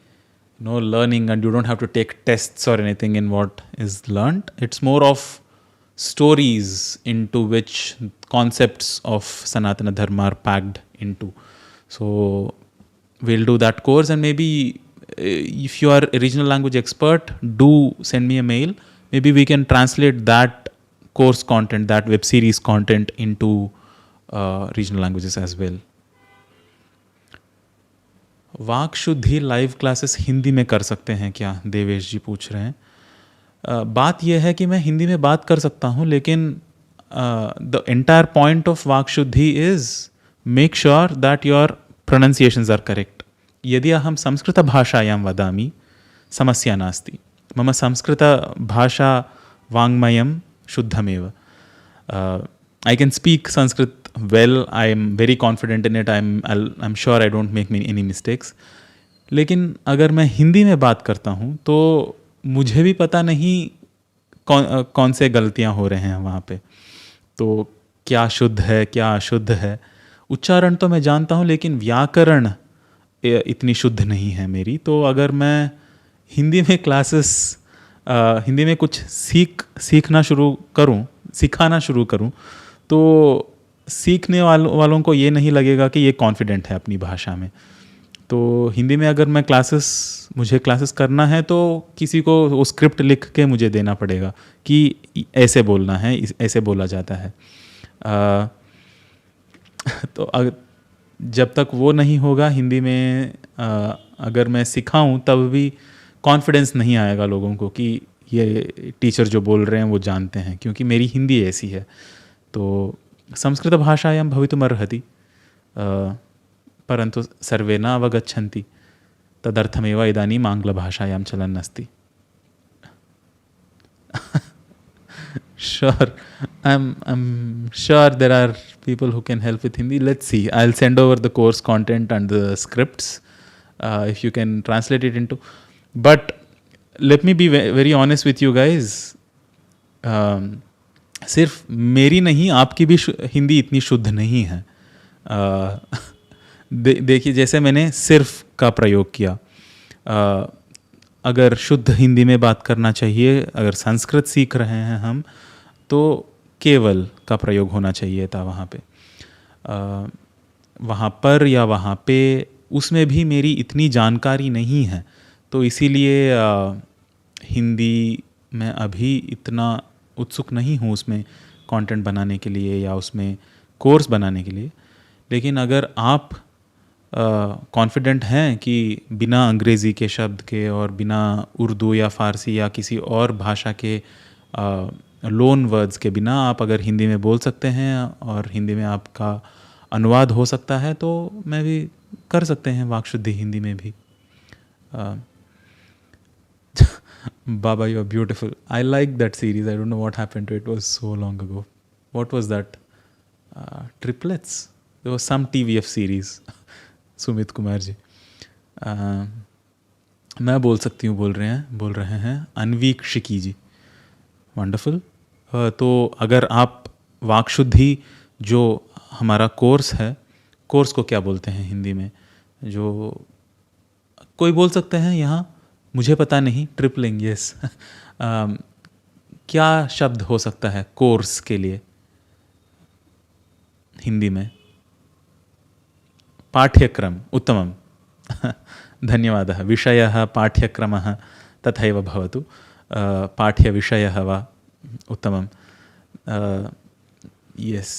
learning, and you don't have to take tests or anything in what is learned. It's more of stories into which concepts of Sanatana Dharma are packed into. So we'll do that course, and maybe if you are a regional language expert, do send me a mail. Maybe we can translate that course content, that web series content into regional languages as well. वाक शुद्धि live classes Hindi में कर सकते हैं क्या, देवेश जी पूछ रहे हैं. बात यह है कि मैं हिंदी में बात कर सकता हूँ, लेकिन the entire point of vak shuddhi is make sure that your pronunciations are correct. यदि अहं संस्कृतभाषायां वदामि समस्या नास्ति. मम संस्कृतभाषा वाङ्मयं शुद्धमेव. I can speak Sanskrit well. I am very confident in it. I'm sure I don't make any mistakes. लेकिन अगर मैं हिंदी में बात करता हूँ तो मुझे भी पता नहीं कौन से गलतियाँ हो रहे हैं वहाँ पे. तो क्या शुद्ध है, क्या अशुद्ध है. उच्चारण तो मैं जानता हूँ, लेकिन व्याकरण इतनी शुद्ध नहीं है मेरी. तो अगर मैं हिंदी में क्लासेस, हिंदी में कुछ सिखाना शुरू करूँ, तो सीखने वालों को ये नहीं लगेगा कि ये कॉन्फिडेंट है अपनी भाषा में. तो हिंदी में अगर मुझे क्लासेस करना है, तो किसी को वो स्क्रिप्ट लिख के मुझे देना पड़ेगा कि ऐसे बोलना है, ऐसे बोला जाता है. तो जब तक वो नहीं होगा हिंदी में, अगर मैं सिखाऊं तब भी कॉन्फिडेंस नहीं आएगा लोगों को कि ये टीचर जो बोल रहे हैं वो जानते हैं, क्योंकि मेरी हिंदी ऐसी है. तो संस्कृतभाषायां भवितुमर्हति, परन्तु सर्वे न अवगच्छन्ति. तदर्थमेव इदानीम् आङ्ग्लभाषायां चलन् अस्ति. Sure, I'm sure there are people who can help with Hindi. Let's see. I'll send over the course content and the scripts, if you can translate it into. But let me be very honest with you guys. सिर्फ मेरी नहीं, आपकी भी हिंदी इतनी शुद्ध नहीं है. देखिए, जैसे मैंने सिर्फ का प्रयोग किया. अगर शुद्ध हिंदी में बात करना चाहिए, अगर संस्कृत सीख रहे हैं हम, तो केवल का प्रयोग होना चाहिए था वहाँ पे. वहाँ पर या वहाँ पे, उसमें भी मेरी इतनी जानकारी नहीं है. तो इसीलिए हिंदी में अभी इतना उत्सुक नहीं हूँ उसमें कंटेंट बनाने के लिए या उसमें कोर्स बनाने के लिए. लेकिन अगर आप कॉन्फिडेंट हैं कि बिना अंग्रेज़ी के शब्द के और बिना उर्दू या फ़ारसी या किसी और भाषा के लोन वर्ड्स के बिना आप अगर हिंदी में बोल सकते हैं और हिंदी में आपका अनुवाद हो सकता है, तो मैं भी कर सकते हैं वाक्शुद्धि हिंदी में भी. Baba, you are beautiful. I like that series. I don't know what happened to it. It was so long ago. What was that? Triplets. There was some TVF series. Sumit Kumar ji. मैं बोल सकती हूँ, बोल रहे हैं अनवीक्षिकी जी. वंडरफुल. तो अगर आप वाक्शुद्धि जो हमारा कोर्स है, कोर्स को क्या बोलते हैं हिंदी में, जो कोई बोल सकते हैं यहाँ, मुझे पता नहीं. Tripling, yes. क्या शब्द हो सकता है कोर्स के लिए हिंदी में? पाठ्यक्रम. उत्तमम्. धन्यवादः. विषयः पाठ्यक्रमः तथैव भवतु. पाठ्यविषयः वा. उत्तमम्. यस,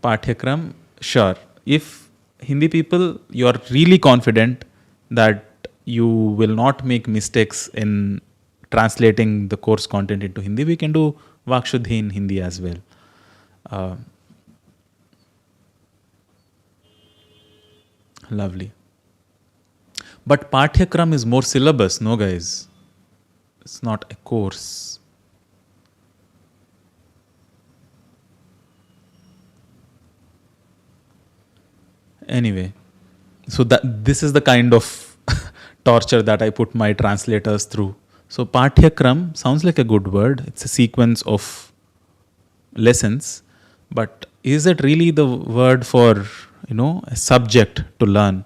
पाठ्यक्रम. Sure. If Hindi people, you are really confident that you will not make mistakes in translating the course content into Hindi. We can do Vakshuddhi in Hindi as well. Uh, Lovely. But Pathyakram is more syllabus, no guys? It's not a course. Anyway, so that this is the kind of torture that I put my translators through. So Pathyakram sounds like a good word. It's a sequence of lessons, but is it really the word for, a subject to learn?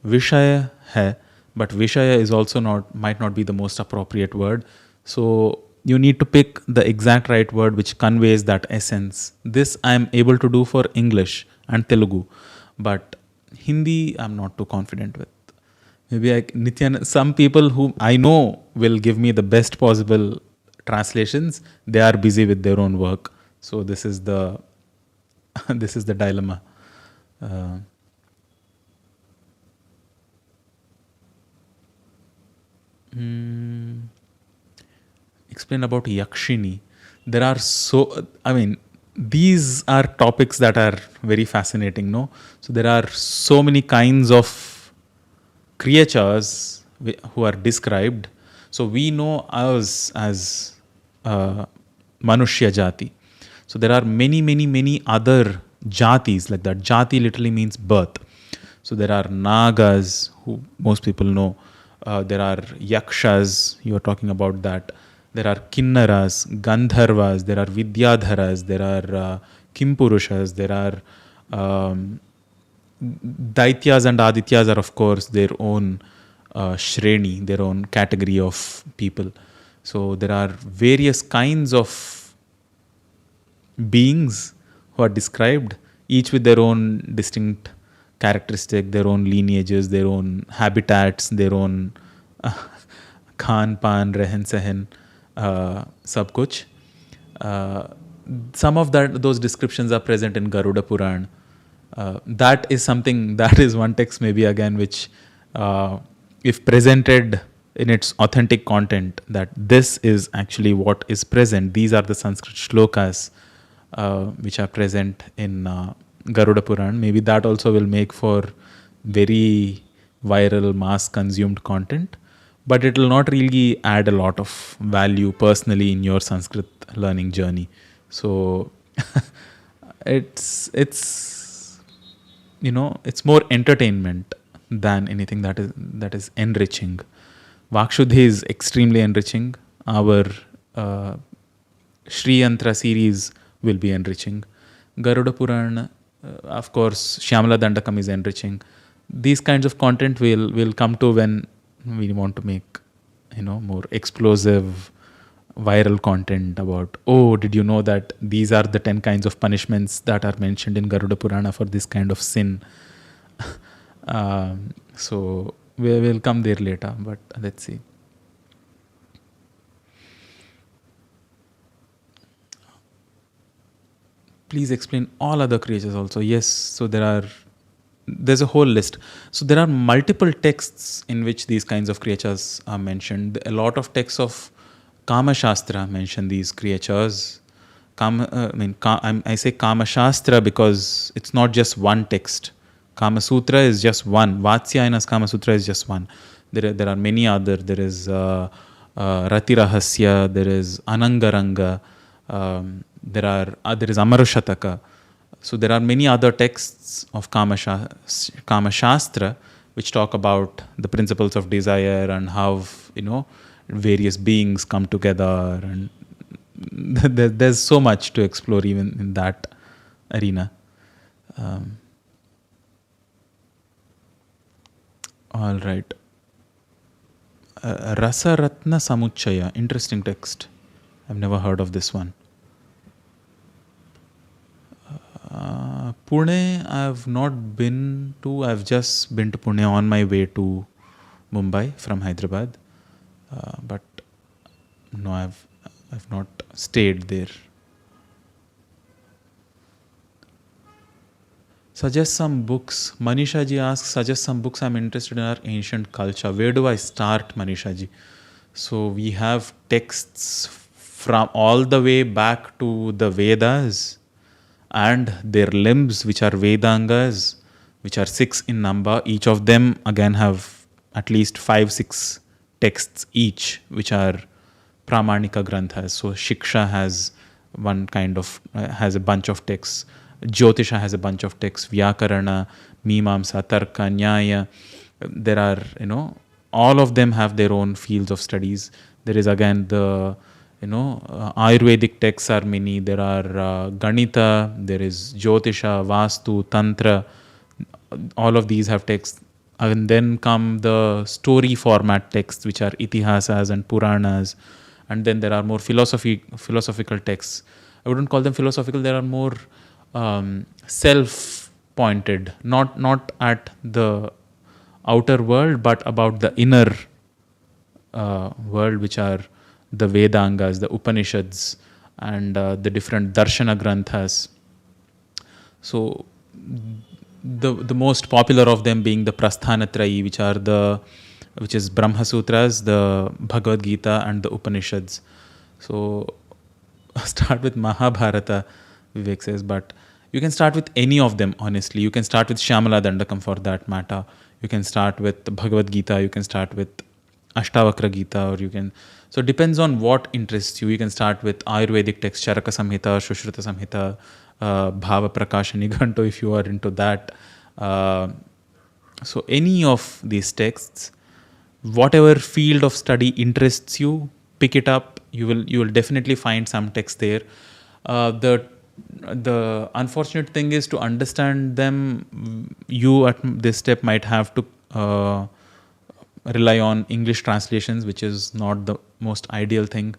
Vishaya hai, but Vishaya is also might not be the most appropriate word. So you need to pick the exact right word which conveys that essence. This I am able to do for English and Telugu, but Hindi I'm not too confident with. Maybe Nityan, some people who I know will give me the best possible translations. They are busy with their own work, so this is the this is the dilemma. Uh, Explain about Yakshini. There are these are topics that are very fascinating, no? So there are so many kinds of creatures who are described. So we know us as Manushya Jati. So there are many, many, many other jatis like that. Jati literally means birth. So there are Nagas, who most people know. There are Yakshas, you are talking about that. There are Kinnaras, Gandharvas, there are Vidyadharas, there are Kimpurushas, there are Daityas and Adityas are, of course, their own Shreni, their own category of people. So there are various kinds of beings who are described, each with their own distinct characteristic, their own lineages, their own habitats, their own khan pan, rehen sehen, sab kuch. Some of those descriptions are present in Garuda Puran. That is something, that is one text maybe again which, if presented in its authentic content, that this is actually what is present. These are the Sanskrit shlokas which are present in Garuda Puran. Maybe that also will make for very viral, mass consumed content, but it will not really add a lot of value personally in your Sanskrit learning journey. So it's it's more entertainment than anything that is enriching. Vakshuddhi is extremely enriching. Our Shri Yantra series will be enriching. Garuda Puran, of course, Shyamala Dandakam is enriching. These kinds of content will come to when we want to make, more explosive, viral content about, oh, did you know that these are the 10 kinds of punishments that are mentioned in Garuda Purana for this kind of sin. So we will come there later, but let's see. Please explain all other creatures also. Yes, so there's a whole list. So there are multiple texts in which these kinds of creatures are mentioned. A lot of texts of Kama Shastra mention these creatures. I say Kama Shastra because it's not just one text. Kama Sutra is just one. Vatsyayana's Kama Sutra is just one. There are many other. There is Rati Rahasya. There is Anangaranga. There is Amarushataka. So there are many other texts of Kama Shastra which talk about the principles of desire and how various beings come together, and there's so much to explore even in that arena. All right. Rasa Ratna Samuchaya, interesting text. I've never heard of this one. Pune, I've not been to. I've just been to Pune on my way to Mumbai from Hyderabad, but no, I've not stayed there. Suggest some books. Manisha ji asks, suggest some books. I'm interested in our ancient culture. Where do I start, Manisha ji? So we have texts from all the way back to the Vedas and their limbs, which are Vedangas, which are 6 in number. Each of them again have at least 5-6 texts each, which are Pramanika Granthas. So Shiksha has one kind of, has a bunch of texts. Jyotisha has a bunch of texts. Vyakarana, Mimamsa, Tarka, Nyaya. There are, all of them have their own fields of studies. There is again the, Ayurvedic texts are many. There are Ganita, there is Jyotisha, Vastu, Tantra. All of these have texts. And then come the story format texts, which are Itihasas and Puranas. And then there are more philosophical texts. I wouldn't call them philosophical. There are more self-pointed, not at the outer world, but about the inner world, which are the Vedangas, the Upanishads, and the different Darshana Granthas. So the most popular of them being the Prasthanatrayi, which is Brahma Sutras, the Bhagavad Gita, and the Upanishads. So start with Mahabharata, Vivek says, but you can start with any of them, honestly. You can start with Shyamala Dandakam for that matter. You can start with Bhagavad Gita, you can start with Ashtavakra Gita, or you can... So it depends on what interests you. You can start with Ayurvedic texts, Charaka Samhita, Sushruta Samhita, Bhava Prakasha Niganto, if you are into that. So any of these texts, whatever field of study interests you, pick it up. You will definitely find some text there. The unfortunate thing is, to understand them, you at this step might have to rely on English translations, which is not the most ideal thing.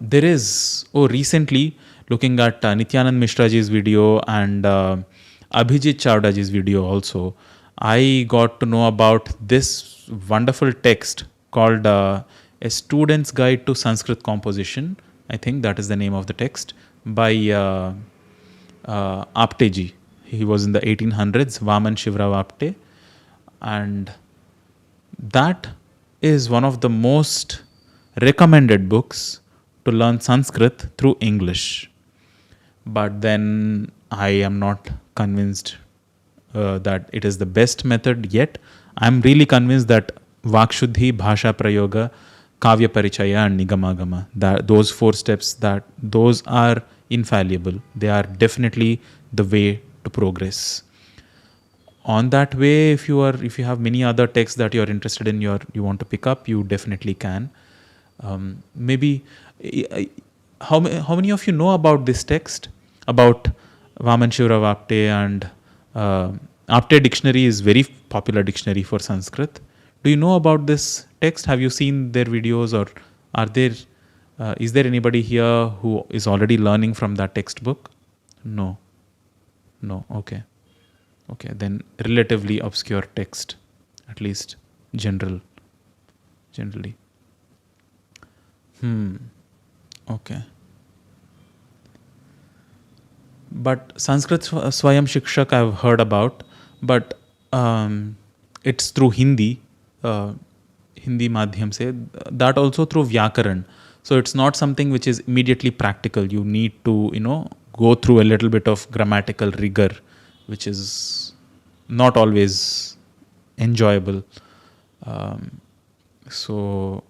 There is, recently, looking at Nityanand Mishraji's video and Abhijit Chavdaji's video also, I got to know about this wonderful text called A Student's Guide to Sanskrit Composition. I think that is the name of the text, by Apte ji. He was in the 1800s, Vaman Shivrao Apte. And that is one of the most recommended books to learn Sanskrit through English. But then I am not convinced that it is the best method yet. I'm really convinced that Vakshuddhi, Bhasha Prayoga, Kavya Parichaya and Nigamagama, those 4 steps, those are infallible. They are definitely the way to progress. On that way, if you have many other texts that you are interested in, you want to pick up, you definitely can. Maybe how many of you know about this text, about Vaman Shivrao Apte? And Apte dictionary is very popular dictionary for Sanskrit. Do you know about this text? Have you seen their videos, or is there anybody here who is already learning from that textbook? No. Okay, then relatively obscure text, at least generally. Okay. But Sanskrit Swayam Shikshak I've heard about, but it's through Hindi madhyam se, that also through Vyakaran. So it's not something which is immediately practical. You need to, go through a little bit of grammatical rigor, which is not always enjoyable. So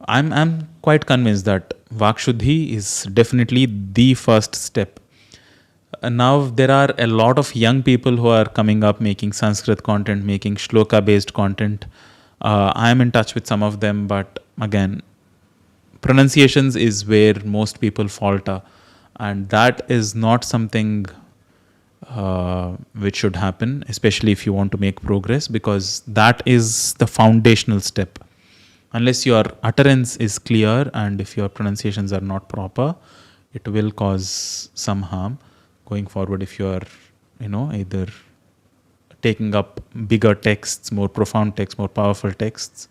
I'm quite convinced that Vakshuddhi is definitely the first step. Now there are a lot of young people who are coming up making Sanskrit content, making shloka based content. I am in touch with some of them, but again, pronunciations is where most people falter, and that is not something which should happen, especially if you want to make progress, because that is the foundational step. Unless your utterance is clear and if your pronunciations are not proper, it will cause some harm going forward. If you are, either taking up bigger texts, more profound texts, more powerful texts,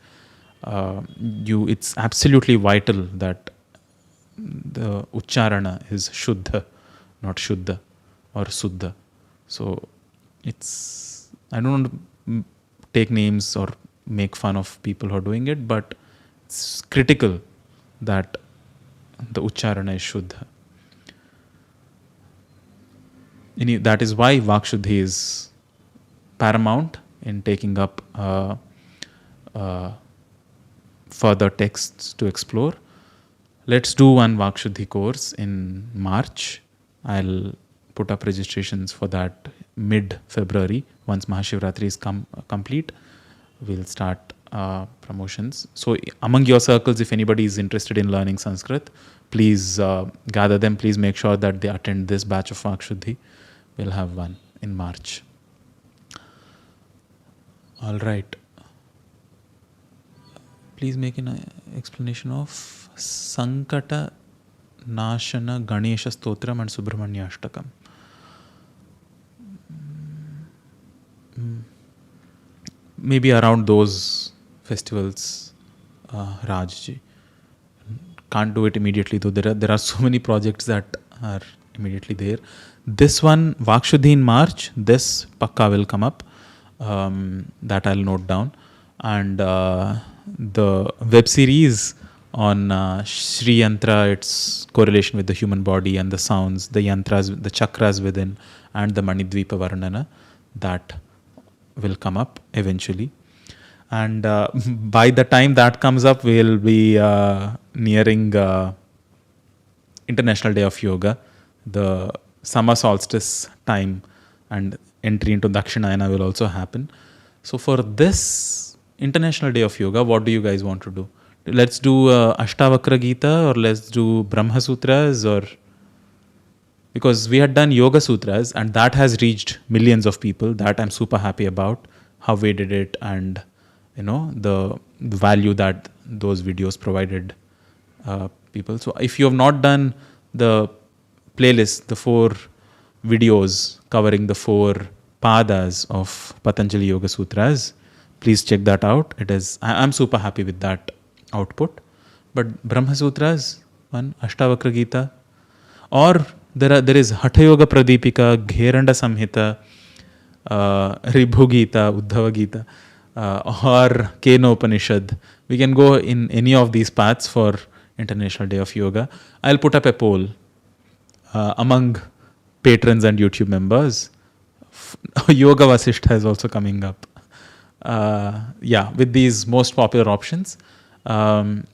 it's absolutely vital that the ucharana is shuddha, not shuddha or suddha. So I don't want to take names or make fun of people who are doing it, but it's critical that the ucharana is shuddha. That is why Vakshuddhi is paramount in taking up further texts to explore. Let's do one Vakshuddhi course in March. I'll put up registrations for that mid-February. Once Mahashivratri is complete, we'll start promotions. So among your circles, if anybody is interested in learning Sanskrit, please gather them. Please make sure that they attend this batch of Vakshuddhi. We'll have one in March. All right. Please make an explanation of Sankata Nashana Ganesha Stotram and Subramanya Ashtakam. Maybe around those festivals, Rajji. Can't do it immediately though. There are so many projects that are immediately there. This one, Vakshuddhi in March, this Pakka will come up. That I'll note down. And the web series on Shri Yantra, its correlation with the human body and the sounds, the yantras, the chakras within, and the Manidvipa Varnana, that will come up eventually. And by the time that comes up, we'll be nearing International Day of Yoga. The summer solstice time and entry into Dakshinayana will also happen. So for this International Day of Yoga, what do you guys want to do? Let's do Ashtavakra Gita, or let's do Brahma Sutras, or because we had done Yoga Sutras and that has reached millions of people. That I'm super happy about how we did it, and the value that those videos provided people. So if you have not done the playlist, the 4 videos covering the 4 padas of Patanjali Yoga Sutras, please check that out. I'm super happy with that output. But Brahma Sutras, one, Ashtavakra Gita, or there is Hatha Yoga Pradipika, Gheranda Samhita, Ribhu Gita, Uddhava Gita, or Kena Upanishad. We can go in any of these paths for International Day of Yoga. I'll put up a poll among patrons and YouTube members. Yoga Vasishtha is also coming up. With these most popular options. Brahma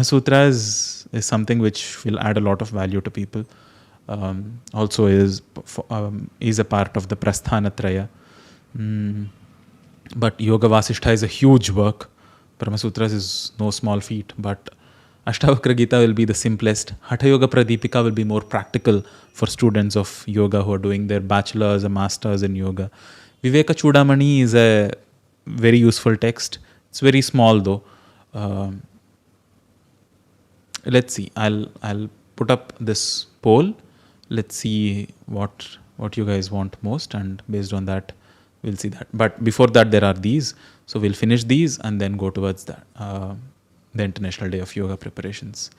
Sutras is something which will add a lot of value to people. Also is a part of the Prasthanatraya. But Yoga Vasishtha is a huge work. Brahma Sutras is no small feat, but Ashtavakra Gita will be the simplest. Hatha Yoga Pradipika will be more practical for students of yoga who are doing their bachelor's or master's in yoga. Viveka Chudamani is a very useful text. It's very small though. Let's see. I'll put up this poll. Let's see what you guys want most, and based on that, we'll see that. But before that, there are these. So we'll finish these and then go towards that. The International Day of Yoga preparations.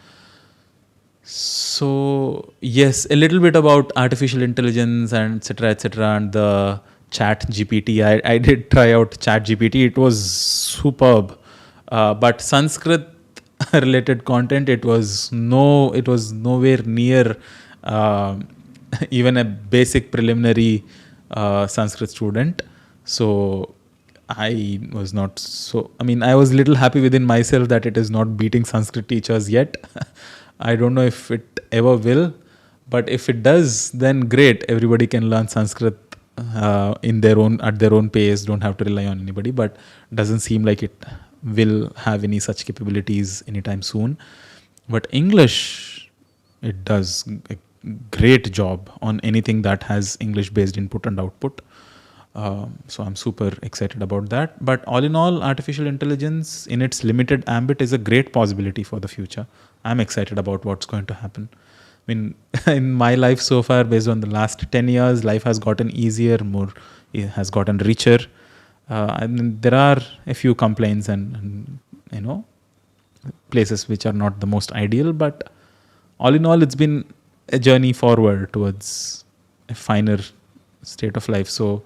So yes, a little bit about artificial intelligence and etc. and the Chat GPT. I did try out Chat GPT. It was superb, but Sanskrit related content, it was nowhere near even a basic preliminary Sanskrit student. So I was not so, I was a little happy within myself that it is not beating Sanskrit teachers yet. I don't know if it ever will, but if it does, then great. Everybody can learn Sanskrit at their own pace, don't have to rely on anybody, but doesn't seem like it will have any such capabilities anytime soon. But English, it does a great job on anything that has English based input and output. So I'm super excited about that. But all in all, artificial intelligence in its limited ambit is a great possibility for the future. I'm excited about what's going to happen. In my life so far, based on the last 10 years, life has gotten easier, it has gotten richer. There are a few complaints and places which are not the most ideal, but all in all, it's been a journey forward towards a finer state of life. So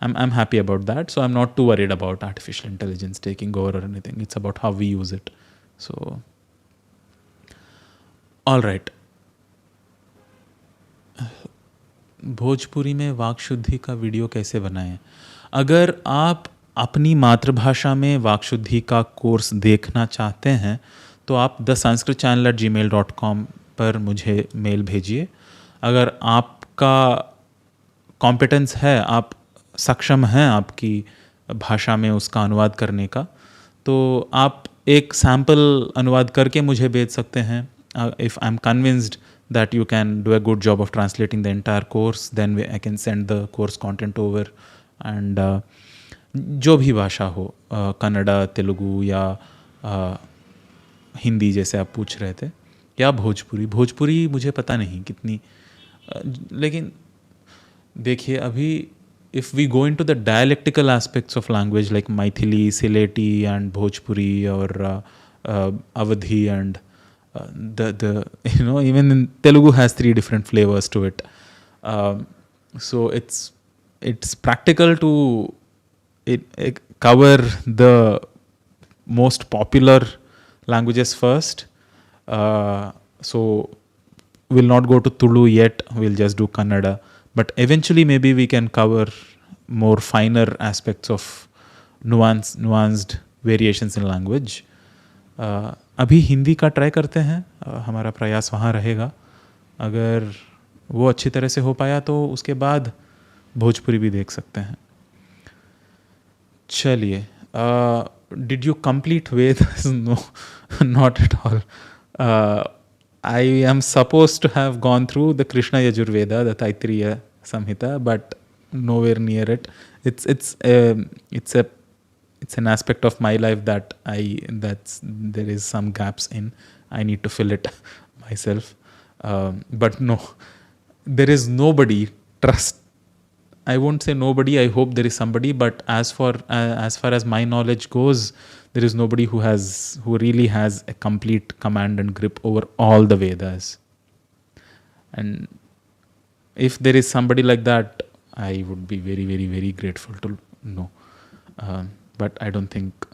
I'm happy about that. So I'm not too worried about artificial intelligence taking over or anything. It's about how we use it. So, all right. Bhojpuri में वाक शुद्धि का video कैसे बनाएं? अगर आप अपनी मातृभाषा में वाक शुद्धि का कोर्स देखना चाहते हैं तो आप thesanskritchannel@gmail.com पर मुझे मेल भेजिए. अगर आपका कॉम्पिटेंस है, आप सक्षम हैं आपकी भाषा में उसका अनुवाद करने का, तो आप एक सैम्पल अनुवाद करके मुझे भेज सकते हैं. If I am convinced that you can do a good job of translating the entire course, then I can send the course content over. And जो भी भाषा हो, कन्नड़ा, तेलुगु या हिंदी जैसे आप पूछ रहे थे, या भोजपुरी मुझे पता नहीं कितनी, लेकिन देखिए अभी if we go into the dialectical aspects of language like Maithili, Sileti and Bhojpuri or Awadhi and the even in Telugu has 3 different flavors to it. So it's practical to cover the most popular languages first. So we'll not go to Tulu yet, we'll just do Kannada. But eventually maybe we can cover more finer aspects of nuanced variations in language. अभी हिंदी का try करते हैं, हमारा प्रयास वहाँ रहेगा. अगर वो अच्छी तरह से हो पाया तो उसके बाद भोजपुरी भी देख सकते हैं. चलिए, did you complete Ved? No, not at all. I am supposed to have gone through the Krishna Yajurveda, the Taittiriya Samhita, but nowhere near it. It's an aspect of my life that there is some gaps in. I need to fill it myself. But no, there is nobody. I won't say nobody. I hope there is somebody. But as far as my knowledge goes, there is nobody who really has a complete command and grip over all the Vedas. And if there is somebody like that, I would be very, very, very grateful to know. But I don't think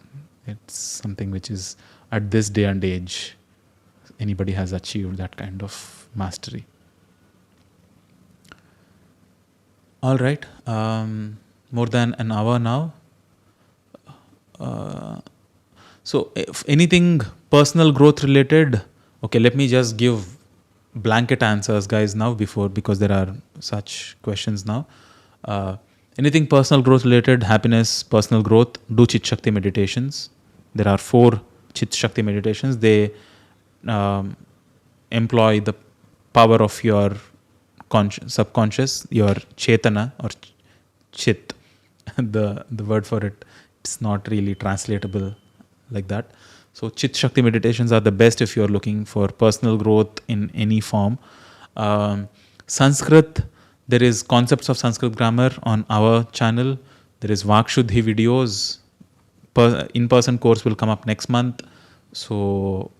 it's something which is at this day and age anybody has achieved that kind of mastery. All right, more than an hour now. So if anything personal growth related, okay, let me just give blanket answers, guys, now because there are such questions now. Anything personal growth related, happiness, personal growth, do Chit Shakti meditations. There are 4 Chit Shakti meditations. They employ the power of your subconscious, your Chetana or Chit. The word for it, it's not really translatable like that. So Chit Shakti meditations are the best if you're looking for personal growth in any form. Sanskrit, there is concepts of Sanskrit grammar on our channel. There is Vak Shuddhi videos. In-person course will come up next month. So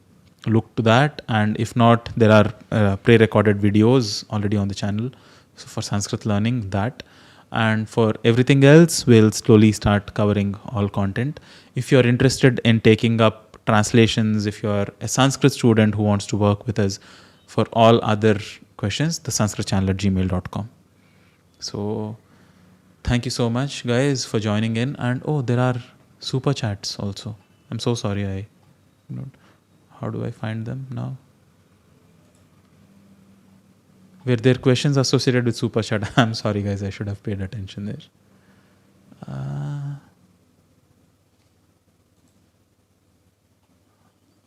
look to that. And if not, there are pre-recorded videos already on the channel. So for Sanskrit learning, that. And for everything else, we'll slowly start covering all content. If you're interested in taking up translations, if you're a Sanskrit student who wants to work with us for all other questions, thesanskritchannel@gmail.com. So thank you so much, guys, for joining in. And there are super chats also. I'm so sorry. How do I find them now? Were there questions associated with super chat? I'm sorry, guys, I should have paid attention there.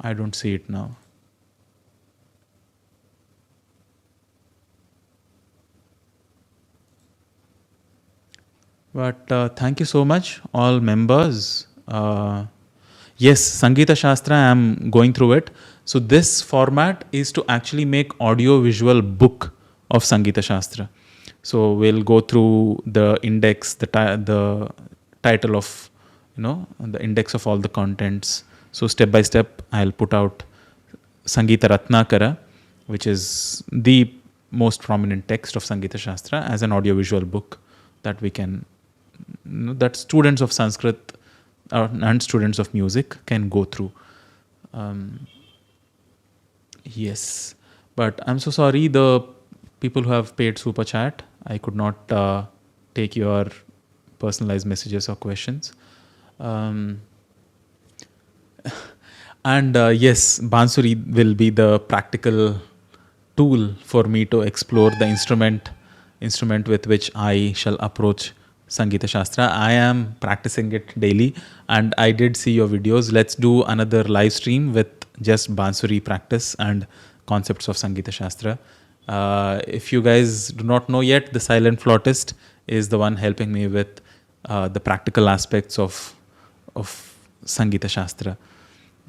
I don't see it now. But thank you so much, all members. Yes, Sangeeta Shastra, I'm going through it. So this format is to actually make audio-visual book of Sangeeta Shastra. So we'll go through the index, the title of, the index of all the contents. So step by step, I'll put out Sangeeta Ratnakara, which is the most prominent text of Sangeeta Shastra, as an audio-visual book. that we can, that students of Sanskrit and students of music can go through. Yes, but I'm so sorry, the people who have paid super chat, I could not take your personalized messages or questions. And yes, Bansuri will be the practical tool for me to explore the instrument with which I shall approach Sangeeta Shastra. I am practicing it daily, and I did see your videos. Let's do another live stream with just Bansuri practice and concepts of Sangeeta Shastra. If you guys do not know yet, the silent flautist is the one helping me with the practical aspects of Sangeeta Shastra.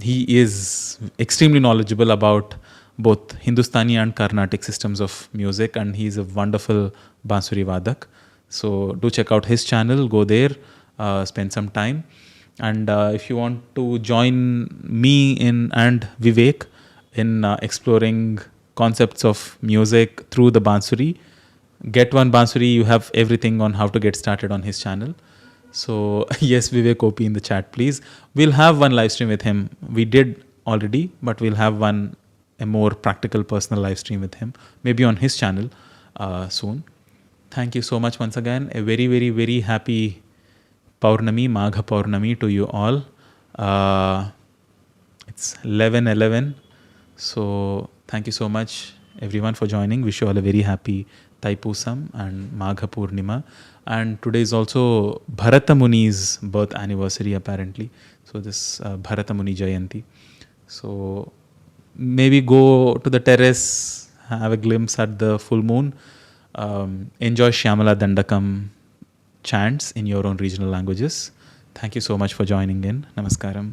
He is extremely knowledgeable about both Hindustani and Carnatic systems of music, and he's a wonderful Bansuri Vadak. So do check out his channel, go there, spend some time. And if you want to join me in and Vivek in exploring concepts of music through the Bansuri, get one Bansuri, you have everything on how to get started on his channel. So yes, Vivek OP in the chat, please. We'll have one live stream with him. We did already, but we'll have a more practical personal live stream with him, maybe on his channel soon. Thank you so much once again. A very, very, very happy Paurnami, Magha Paurnami to you all. It's 11:11. So thank you so much everyone for joining. Wish you all a very happy Tai Pusam and Magha Purnima. And today is also Bharata Muni's birth anniversary apparently. So this Bharata Muni Jayanti. So maybe go to the terrace, have a glimpse at the full moon. Enjoy Shyamala Dandakam chants in your own regional languages. Thank you so much for joining in. Namaskaram.